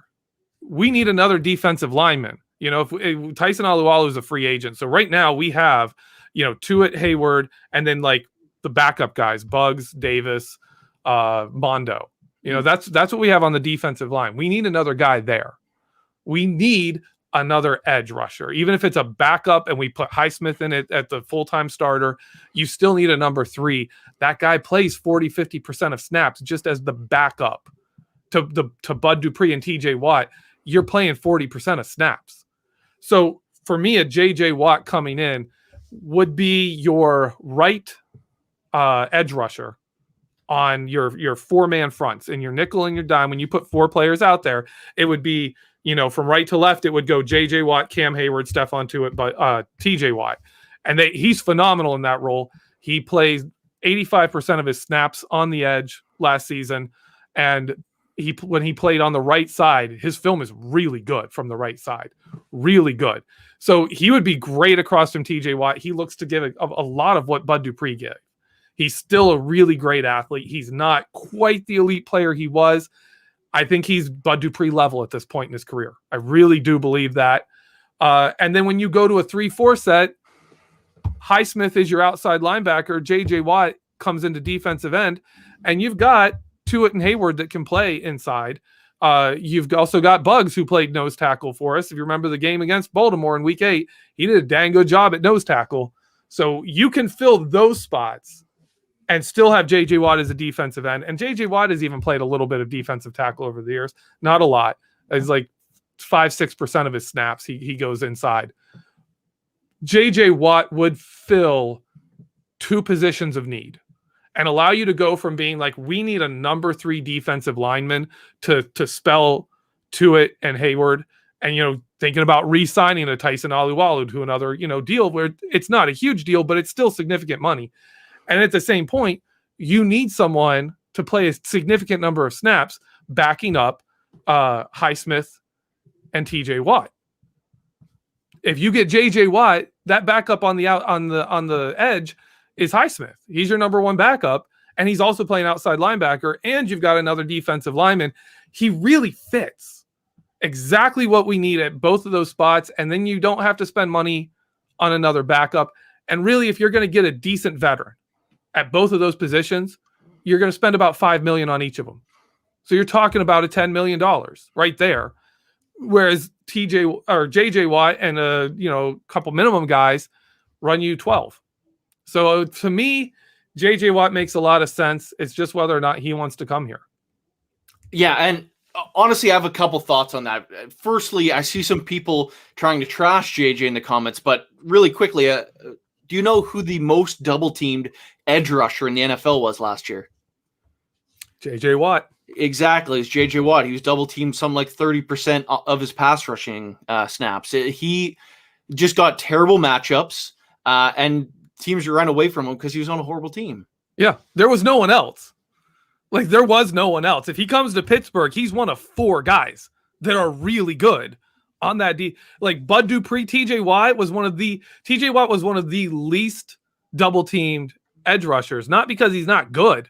We need another defensive lineman. You know, if Tyson Alualu is a free agent, so right now we have, you know, Tuitt, Hayward, and then like the backup guys, Buggs, Davis, Mondo. You know, that's what we have on the defensive line. We need another guy there. We need another edge rusher. Even if it's a backup and we put Highsmith in it at the full-time starter, you still need a number 3. That guy plays 40-50% of snaps just as the backup to Bud Dupree and TJ Watt. You're playing 40% of snaps. So for me, a JJ Watt coming in would be your right edge rusher on your 4-man fronts and your nickel and your dime. When you put 4 players out there, it would be, you know, from right to left, it would go JJ Watt, Cam Hayward, Stephon Tuitt, but TJ Watt. And he's phenomenal in that role. He plays 85% of his snaps on the edge last season. And when he played on the right side, his film is really good from the right side. Really good. So he would be great across from TJ Watt. He looks to give a lot of what Bud Dupree gave. He's still a really great athlete. He's not quite the elite player he was. I think he's Bud Dupree level at this point in his career. I really do believe that. And then when you go to a 3-4 set, Highsmith is your outside linebacker. J.J. Watt comes into defensive end. And you've got Tuitt and Hayward that can play inside. You've also got Buggs, who played nose tackle for us. If you remember the game against Baltimore in week 8, he did a dang good job at nose tackle. So you can fill those spots and still have J.J. Watt as a defensive end. And J.J. Watt has even played a little bit of defensive tackle over the years. Not a lot. It's like 5-6% of his snaps he goes inside. J.J. Watt would fill 2 positions of need and allow you to go from being like, we need a number 3 defensive lineman to spell Tuitt and Hayward, and, you know, thinking about re-signing a Tyson Alualu to another, you know, deal where it's not a huge deal, but it's still significant money. And at the same point, you need someone to play a significant number of snaps backing up Highsmith and TJ Watt. If you get JJ Watt, that backup on the edge is Highsmith. He's your number 1 backup, and he's also playing outside linebacker, and you've got another defensive lineman. He really fits exactly what we need at both of those spots, and then you don't have to spend money on another backup. And really, if you're going to get a decent veteran at both of those positions, you're going to spend about $5 million on each of them. So you're talking about a $10 million right there. Whereas JJ Watt and a couple minimum guys run you 12. So to me, JJ Watt makes a lot of sense. It's just whether or not he wants to come here. Yeah, and honestly, I have a couple thoughts on that. Firstly, I see some people trying to trash JJ in the comments, but really quickly, do you know who the most double-teamed edge rusher in the NFL was last year? JJ Watt. Exactly. It's JJ Watt. He was double-teamed some like 30% of his pass rushing snaps. He just got terrible matchups, and teams ran away from him because he was on a horrible team. Yeah, there was no one else. Like, there was no one else. If he comes to Pittsburgh, he's one of 4 guys that are really good on that like Bud Dupree. TJ Watt was one of the least double teamed edge rushers, not because he's not good,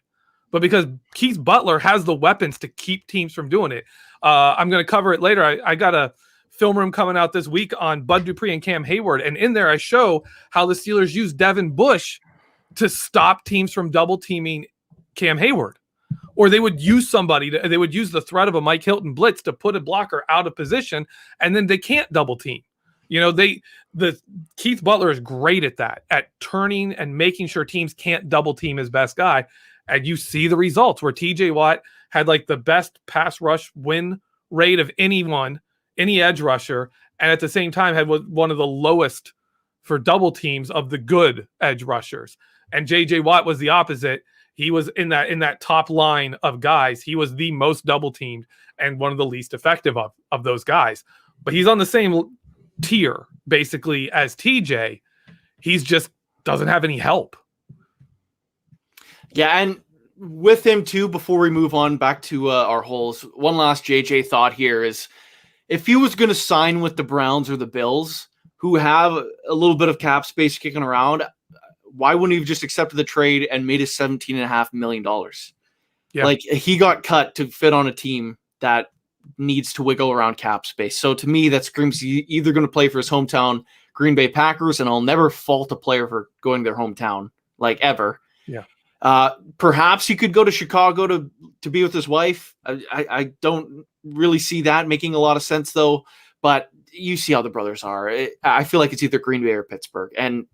but because Keith Butler has the weapons to keep teams from doing it. I'm going to cover it later. I got a film room coming out this week on Bud Dupree and Cam Hayward, and in there I show how the Steelers use Devin Bush to stop teams from double teaming Cam Hayward. Or they would use they would use the threat of a Mike Hilton blitz to put a blocker out of position, and then they can't double team. Keith Butler is great at that, at turning and making sure teams can't double team his best guy. And you see the results where TJ Watt had like the best pass rush win rate of any edge rusher, and at the same time had one of the lowest for double teams of the good edge rushers. And JJ Watt was the opposite. He was in that top line of guys. He was the most double teamed and one of the least effective of those guys. But he's on the same tier basically as TJ. He's just doesn't have any help. Yeah, and with him too, before we move on back to our holes, one last JJ thought here is if he was going to sign with the Browns or the Bills, who have a little bit of cap space kicking around, why wouldn't he have just accepted the trade and made his $17.5 million? Yeah. Like, he got cut to fit on a team that needs to wiggle around cap space. So to me, that screams he's either going to play for his hometown Green Bay Packers, and I'll never fault a player for going to their hometown, like, ever. Yeah. Perhaps he could go to Chicago to be with his wife. I don't really see that making a lot of sense, though. But you see how the brothers are. I feel like it's either Green Bay or Pittsburgh. And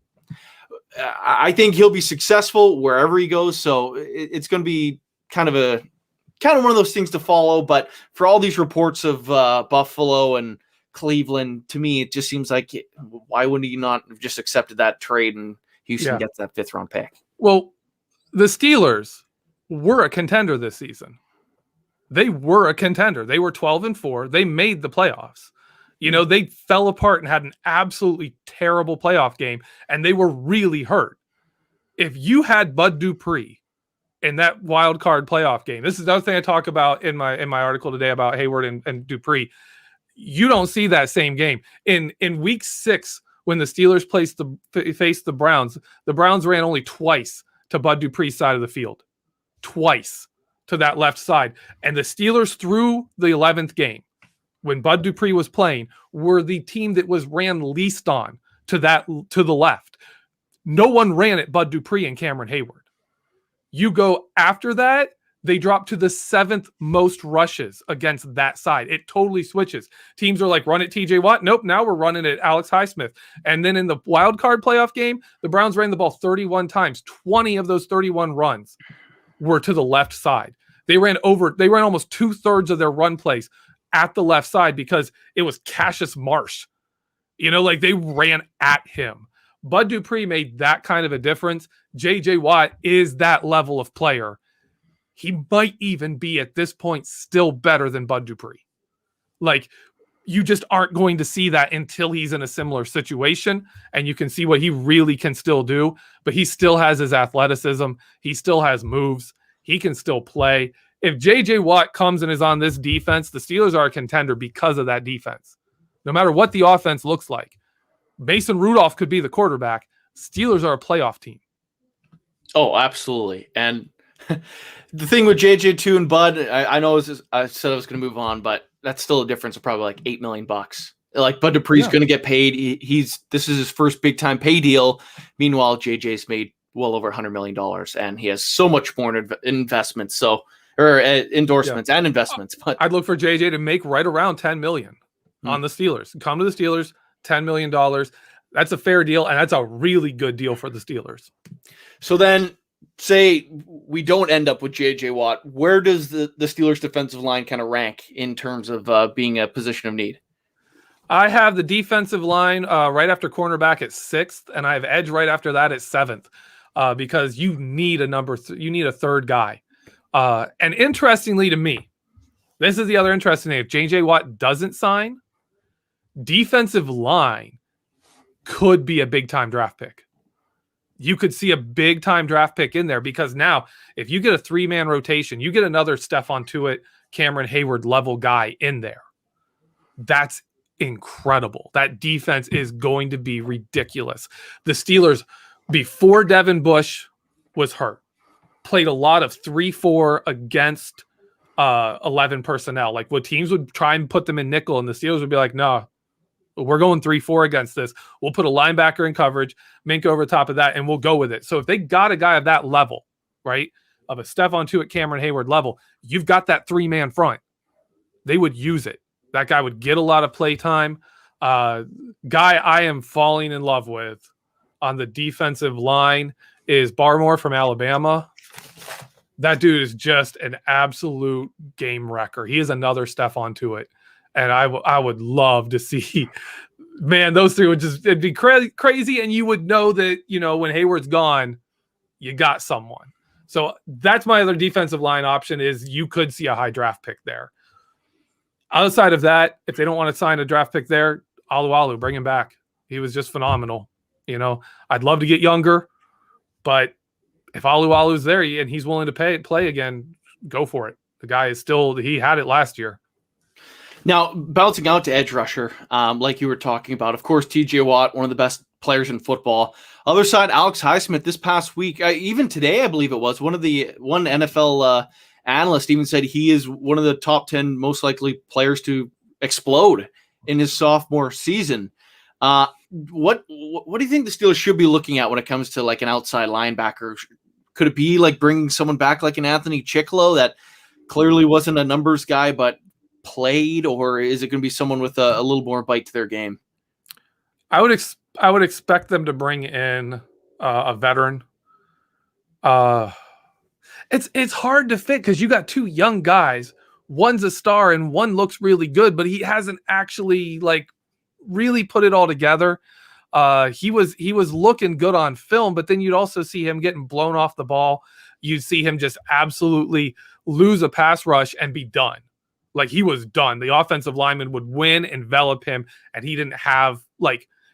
I think he'll be successful wherever he goes. So it's going to be kind of one of those things to follow. But for all these reports of Buffalo and Cleveland, to me, it just seems like, why wouldn't he not have just accepted that trade and Houston gets that 5th round pick? Well, the Steelers were a contender this season. They were a contender. They were 12-4. They made the playoffs. They fell apart and had an absolutely terrible playoff game, and they were really hurt. If you had Bud Dupree in that wild card playoff game, this is the other thing I talk about in my article today about Hayward and Dupree. You don't see that same game. In week 6, when the Steelers faced the Browns ran only twice to Bud Dupree's side of the field. Twice to that left side. And the Steelers, through the 11th game, when Bud Dupree was playing, were the team that was ran least on to the left. No one ran at Bud Dupree and Cameron Hayward. You go after that, they drop to the 7th most rushes against that side. It totally switches. Teams are like, run at TJ Watt. Nope, now we're running at Alex Highsmith. And then in the wild card playoff game, the Browns ran the ball 31 times. 20 of those 31 runs were to the left side. They ran almost 2/3 of their run plays at the left side because it was Cassius Marsh. They ran at him. Bud Dupree made that kind of a difference. JJ Watt is that level of player. He might even be at this point still better than Bud Dupree. You just aren't going to see that until he's in a similar situation and you can see what he really can still do. But he still has his athleticism. He still has moves. He can still play. If JJ Watt comes and is on this defense, the Steelers are a contender because of that defense. No matter what the offense looks like. Mason Rudolph could be the quarterback. Steelers are a playoff team. Oh, absolutely. And the thing with JJ2 and Bud, I know I said I was going to move on, but that's still a difference of probably like $8 million. Like, Bud Dupree's going to get paid. This is his first big time pay deal. Meanwhile, JJ's made well over $100 million, and he has so much more investments. Endorsements and investments. But I'd look for JJ to make right around $10 million on the Steelers. Come to the Steelers, $10 million. That's a fair deal, and that's a really good deal for the Steelers. So then, say we don't end up with JJ Watt, where does the Steelers defensive line kind of rank in terms of being a position of need? I have the defensive line right after cornerback at 6th, and I have edge right after that at 7th because you need you need a third guy. And interestingly to me, this is the other interesting thing. If JJ Watt doesn't sign, defensive line could be a big-time draft pick. You could see a big-time draft pick in there because now if you get a 3-man rotation, you get another Stephon Tuitt, Cameron Hayward level guy in there. That's incredible. That defense is going to be ridiculous. The Steelers, before Devin Bush was hurt. Played a lot of 3-4 against 11 personnel. Like what teams would try and put them in nickel, and the Steelers would be like, no, we're going 3-4 against this. We'll put a linebacker in coverage, Mink over top of that, and we'll go with it. So if they got a guy of that level, right, of a Stephon Tuitt, Cameron Hayward level, you've got that 3-man front. They would use it. That guy would get a lot of play time. Guy I am falling in love with on the defensive line is Barmore from Alabama. That dude is just an absolute game wrecker. He is another Stephon Tuitt. And I would love to see, man, those three would just, it'd be crazy. And you would know that, when Hayward's gone, you got someone. So that's my other defensive line option is you could see a high draft pick there. Outside of that, if they don't want to sign a draft pick there, Alualu, bring him back. He was just phenomenal. I'd love to get younger, but if Alualu's there and he's willing to play again, go for it. The guy is he had it last year. Now, bouncing out to edge rusher, like you were talking about, of course, TJ Watt, one of the best players in football. Other side, Alex Highsmith this past week, even today, I believe it was, one NFL analyst even said he is one of the top 10 most likely players to explode in his sophomore season. What do you think the Steelers should be looking at when it comes to like an outside linebacker? Could it be like bringing someone back like an Anthony Chicklow that clearly wasn't a numbers guy but played, or is it going to be someone with a little more bite to their game? I would expect them to bring in a veteran. It's hard to fit because you got two young guys. One's a star and one looks really good, but he hasn't actually like really put it all together. He was looking good on film, but then you'd also see him getting blown off the ball. You'd see him just absolutely lose a pass rush and be done. Like he was done. The offensive lineman would win, envelop him, and he didn't have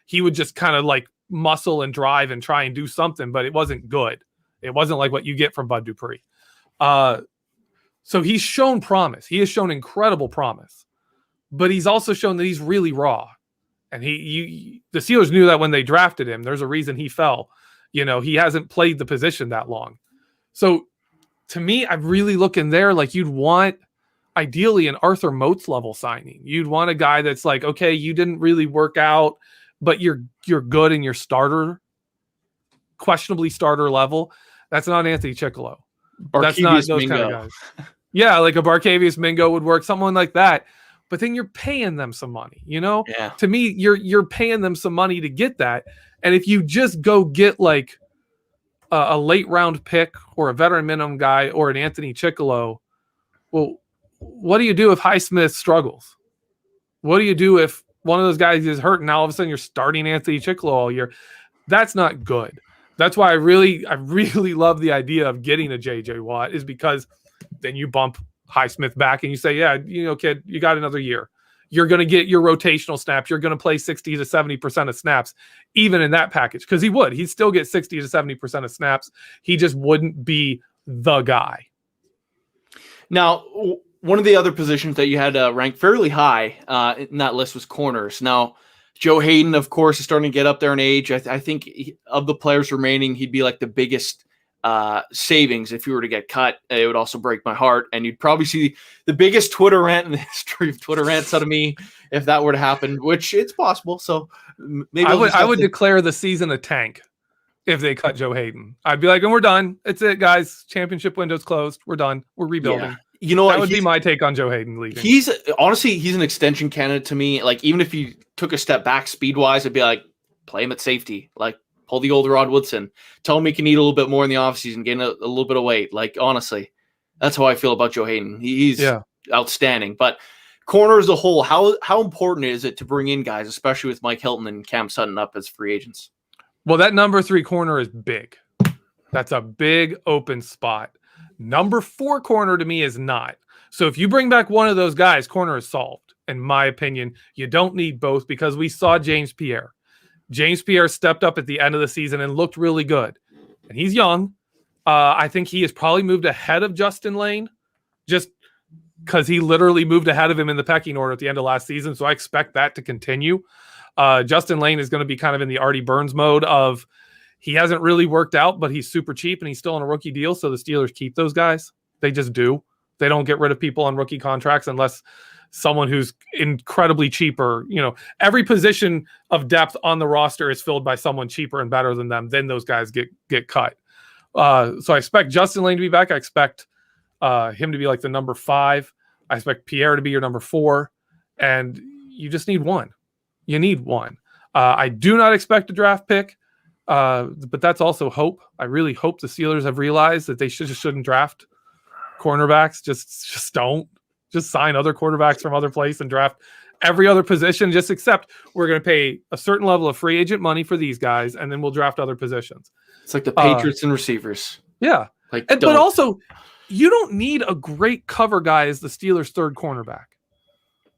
he would just kind of like muscle and drive and try and do something, but it wasn't good. It wasn't like what you get from Bud Dupree. So he's shown promise. He has shown incredible promise, but he's also shown that he's really raw. And the Steelers knew that when they drafted him. There's a reason he fell. He hasn't played the position that long. So to me, I'm really looking there like you'd want ideally an Arthur Moats level signing. You'd want a guy that's like, okay, you didn't really work out, but you're good in your starter, questionably starter level. That's not Anthony Chicklow. That's not those Mingo. Kind of guys. Yeah, like a Barkevius Mingo would work, someone like that. But then you're paying them some money, Yeah. To me, you're paying them some money to get that. And if you just go get like a late round pick or a veteran minimum guy or an Anthony Chicklow, well, what do you do if Highsmith struggles? What do you do if one of those guys is hurt and now all of a sudden you're starting Anthony Chicklow all year? That's not good. That's why I really love the idea of getting a JJ Watt, is because then you bump Highsmith back and you say, yeah, kid, you got another year. You're going to get your rotational snaps. You're going to play 60 to 70% of snaps, even in that package. Because he'd still get 60 to 70% of snaps. He just wouldn't be the guy. Now, one of the other positions that you had ranked fairly high in that list was corners. Now, Joe Hayden, of course, is starting to get up there in age. I think of the players remaining, he'd be like the biggest savings if you were to get cut. It would also break my heart, and you'd probably see the biggest Twitter rant in the history of Twitter rants out of me if that were to happen, which it's possible. So maybe I would declare the season a tank if they cut Joe Hayden. I'd be like, and we're done. It's it, guys. Championship window's closed. We're done. We're rebuilding. Yeah. That would be my take on Joe Hayden leaving. He's an extension candidate to me. Like, even if you took a step back speed-wise, I'd be like, play him at safety. Like, pull the old Rod Woodson. Tell him he can eat a little bit more in the offseason, gain a little bit of weight. Like, honestly, that's how I feel about Joe Hayden. He's outstanding. But corner as a whole, how important is it to bring in guys, especially with Mike Hilton and Cam Sutton up as free agents? Well, that number 3 corner is big. That's a big open spot. Number 4 corner to me is not. So if you bring back one of those guys, corner is solved. In my opinion, you don't need both, because we saw James Pierre. James Pierre stepped up at the end of the season and looked really good. And he's young. I think he has probably moved ahead of Justin Lane, just because he literally moved ahead of him in the pecking order at the end of last season. So I expect that to continue. Justin Lane is going to be kind of in the Artie Burns mode of, He hasn't really worked out, but he's super cheap and he's still on a rookie deal. So the Steelers keep those guys. They just do. They don't get rid of people on rookie contracts unless someone who's incredibly cheaper. Every position of depth on the roster is filled by someone cheaper and better than them. Then those guys get cut. So I expect Justin Lane to be back. I expect him to be like the number 5. I expect Pierre to be your number 4. And you just need one. You need one. I do not expect a draft pick, but that's also hope. I really hope the Steelers have realized that they shouldn't draft cornerbacks. Just don't. Just sign other quarterbacks from other place and draft every other position. Just accept we're going to pay a certain level of free agent money for these guys, and then we'll draft other positions. It's like the Patriots and receivers. Yeah. But also, you don't need a great cover guy as the Steelers' third cornerback.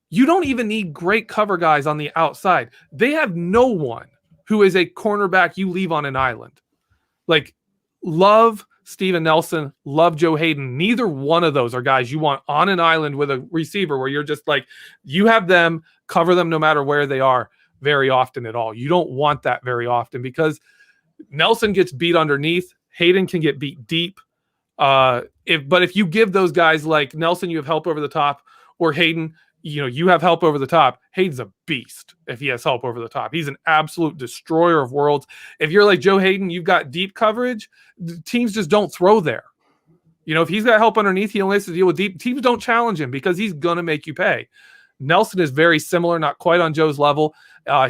You don't even need great cover guys on the outside. They have no one who is a cornerback you leave on an island. Like, love Steven Nelson, love Joe Hayden. Neither one of those are guys you want on an island with a receiver where you're just like, you have them, cover them no matter where they are very often at all. You don't want that very often because Nelson gets beat underneath. Hayden can get beat deep. But if you give those guys like Nelson, you have help over the top, or Hayden, you have help over the top. Hayden's a beast if he has help over the top. He's an absolute destroyer of worlds. If you're like Joe Hayden, you've got deep coverage. Teams just don't throw there. If he's got help underneath, he only has to deal with deep. Teams don't challenge him because he's going to make you pay. Nelson is very similar, not quite on Joe's level.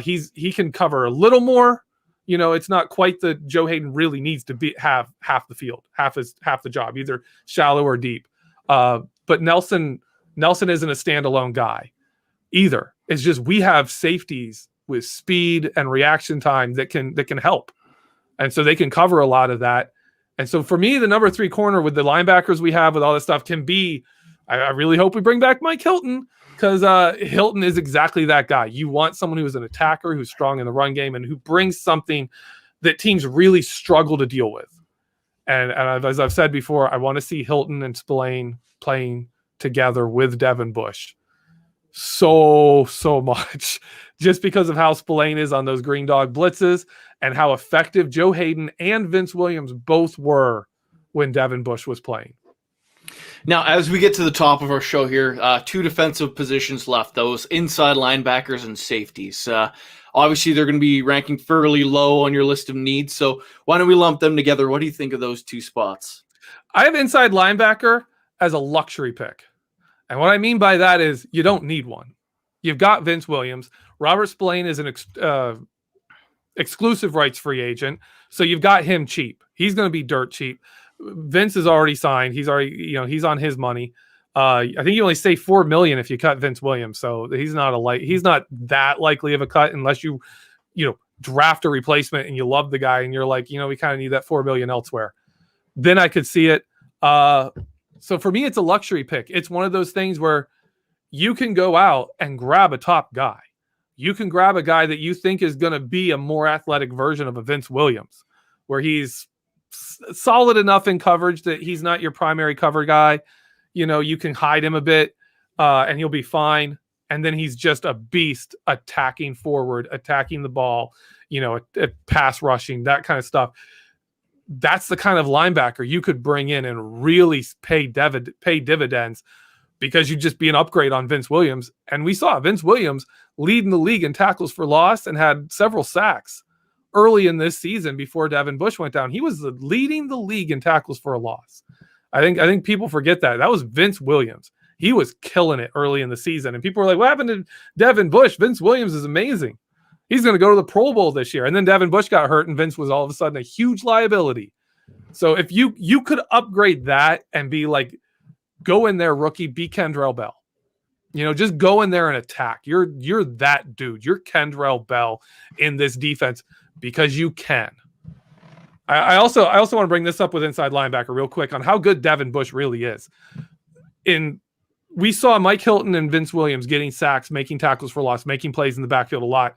He can cover a little more. It's not quite the Joe Hayden really needs to have half the field, half the job, either shallow or deep. But Nelson isn't a standalone guy either. It's just we have safeties with speed and reaction time that can help. And so they can cover a lot of that. And so for me, the number 3 corner with the linebackers we have with all this stuff can be, I really hope we bring back Mike Hilton because Hilton is exactly that guy. You want someone who is an attacker, who's strong in the run game, and who brings something that teams really struggle to deal with. And as I've said before, I want to see Hilton and Spillane playing together with Devin Bush so much just because of how Spillane is on those green dog blitzes and how effective Joe Hayden and Vince Williams both were when Devin Bush was playing. Now, as we get to the top of our show here, 2 defensive positions left, those inside linebackers and safeties. Obviously, they're going to be ranking fairly low on your list of needs, so why don't we lump them together? What do you think of those 2 spots? I have inside linebacker as a luxury pick. And what I mean by that is you don't need one. You've got Vince Williams. Robert Spillane is an exclusive rights free agent. So you've got him cheap. He's going to be dirt cheap. Vince is already signed. He's already, he's on his money. I think you only save $4 million if you cut Vince Williams. So he's not that likely of a cut unless you draft a replacement and you love the guy and you're like, we kind of need that $4 million elsewhere. Then I could see it. So for me, it's a luxury pick. It's one of those things where you can go out and grab a top guy. You can grab a guy that you think is going to be a more athletic version of a Vince Williams, where he's solid enough in coverage that he's not your primary cover guy. You can hide him a bit and he'll be fine. And then he's just a beast attacking forward, attacking the ball, pass rushing, that kind of stuff. That's the kind of linebacker you could bring in and really pay dividends because you'd just be an upgrade on Vince Williams. And we saw Vince Williams leading the league in tackles for loss and had several sacks early in this season before Devin Bush went down. He was leading the league in tackles for a loss. I think people forget that. That was Vince Williams. He was killing it early in the season. And people were like, what happened to Devin Bush? Vince Williams is amazing. He's going to go to the Pro Bowl this year. And then Devin Bush got hurt and Vince was all of a sudden a huge liability. So if you could upgrade that and be like, go in there, rookie, be Kendrell Bell. Just go in there and attack. You're that dude. You're Kendrell Bell in this defense because you can. I also want to bring this up with inside linebacker real quick on how good Devin Bush really is. We saw Mike Hilton and Vince Williams getting sacks, making tackles for loss, making plays in the backfield a lot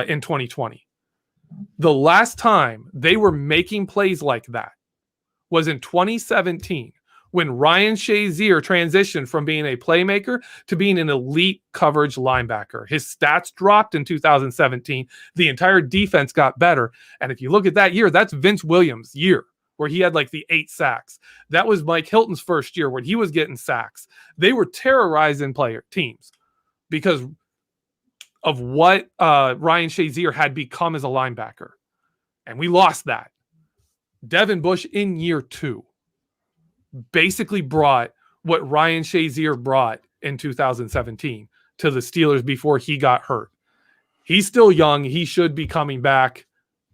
in 2020. The last time they were making plays like that was in 2017 when Ryan Shazier transitioned from being a playmaker to being an elite coverage linebacker. His stats dropped in 2017. The entire defense got better. And if you look at that year, that's Vince Williams' year, where he had like the 8 sacks. That was Mike Hilton's first year when he was getting sacks. They were terrorizing teams because of what Ryan Shazier had become as a linebacker. And we lost that. Devin Bush in year 2 basically brought what Ryan Shazier brought in 2017 to the Steelers before he got hurt. He's still young. He should be coming back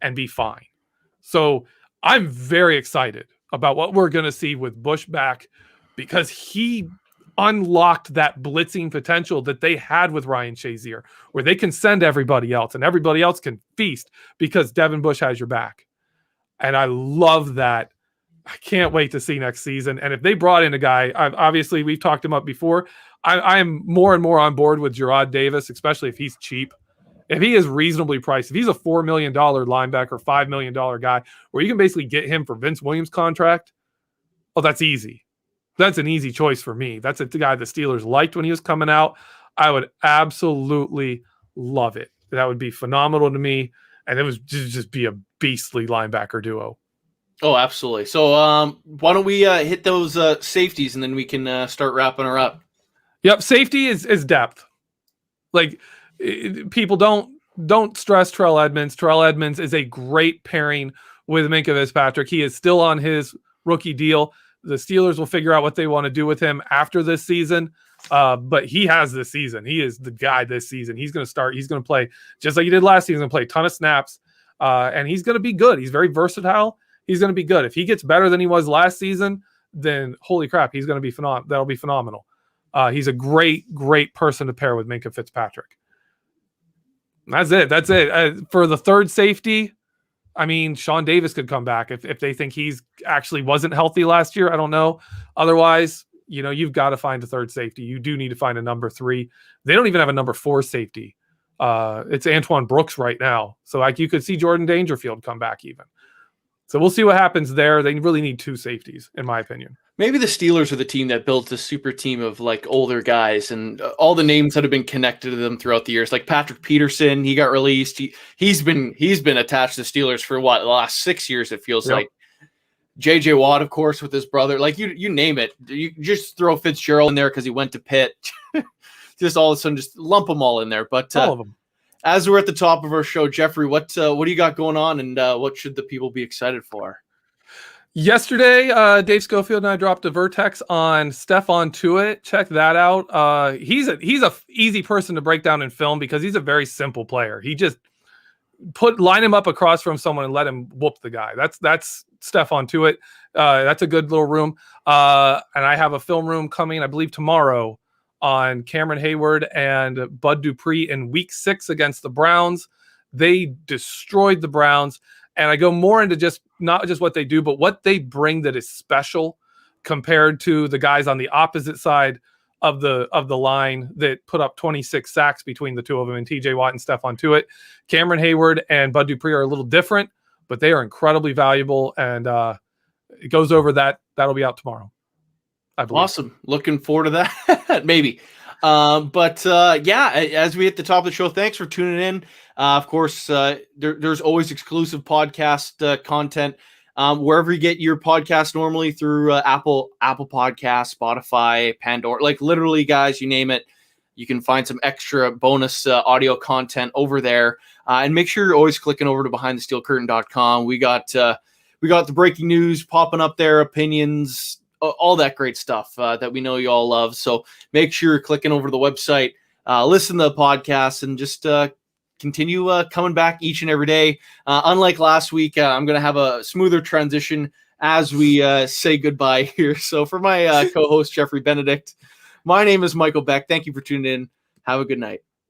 and be fine. So I'm very excited about what we're going to see with Bush back, because he unlocked that blitzing potential that they had with Ryan Shazier, where they can send everybody else and everybody else can feast because Devin Bush has your back. And I love that. I can't wait to see next season. And if they brought in a guy, obviously we've talked him up before. I'm more and more on board with Gerard Davis, especially if he's cheap. If he is reasonably priced, if he's a $4 million linebacker, $5 million guy, where you can basically get him for Vince Williams' contract, oh, that's easy. That's an easy choice for me. That's a guy the Steelers liked when he was coming out. I would absolutely love it. That would be phenomenal to me. And it would just be a beastly linebacker duo. Oh, absolutely. So why don't we hit those safeties and then we can start wrapping her up. Yep. Safety is depth. Like, people don't stress Terrell Edmunds. Terrell Edmunds is a great pairing with Minkah Fitzpatrick. He is still on his rookie deal. The Steelers will figure out what they want to do with him after this season. But he has this season. He is the guy this season. He's going to start. He's going to play just like he did last season. He's going to play a ton of snaps. And he's going to be good. He's very versatile. He's going to be good. If he gets better than he was last season, then holy crap, he's going to be phenomenal. That'll be phenomenal. He's a great, great person to pair with Minkah Fitzpatrick. That's it. For the third safety, I mean, Sean Davis could come back if they think he's actually wasn't healthy last year. I don't know. Otherwise, you've got to find a third safety. You do need to find a number 3. They don't even have a number 4 safety. It's Antoine Brooks right now. So you could see Jordan Dangerfield come back even. So we'll see what happens there. They really need 2 safeties, in my opinion. Maybe the Steelers are the team that built this super team of like older guys and all the names that have been connected to them throughout the years. Like Patrick Peterson, he got released. He's been attached to Steelers for the last 6 years. It feels like. J.J. Watt, of course, with his brother. Like you name it. You just throw Fitzgerald in there because he went to Pitt. Just all of a sudden, just lump them all in there. But all of them. As we're at the top of our show, Jeffrey, what do you got going on, and what should the people be excited for? Yesterday, Dave Schofield and I dropped a Vertex on Stephon Tuitt. Check that out. He's a easy person to break down in film because he's a very simple player. He just line him up across from someone and let him whoop the guy. That's Stephon Tuitt. That's a good little room. And I have a film room coming, I believe, tomorrow on Cameron Hayward and Bud Dupree in week 6 against the Browns. They destroyed the Browns. And I go more into just not just what they do, but what they bring that is special compared to the guys on the opposite side of the line that put up 26 sacks between the 2 of them, and TJ Watt and Stephon Tuitt. Cameron Hayward and Bud Dupree are a little different, but they are incredibly valuable. And it goes over that. That'll be out tomorrow, I believe. Awesome. Looking forward to that. Maybe. Yeah, as we hit the top of the show, thanks for tuning in. Of course, there's always exclusive podcast content wherever you get your podcast normally, through Apple Podcasts, Spotify, Pandora, like literally, guys, you name it. You can find some extra bonus audio content over there. And make sure you're always clicking over to BehindTheSteelCurtain.com. We got the breaking news popping up there, opinions, all that great stuff that we know you all love. So make sure you're clicking over to the website, listen to the podcast, and just continue coming back each and every day. Unlike last week, I'm going to have a smoother transition as we say goodbye here. So for my co-host, Jeffrey Benedict, my name is Michael Beck. Thank you for tuning in. Have a good night.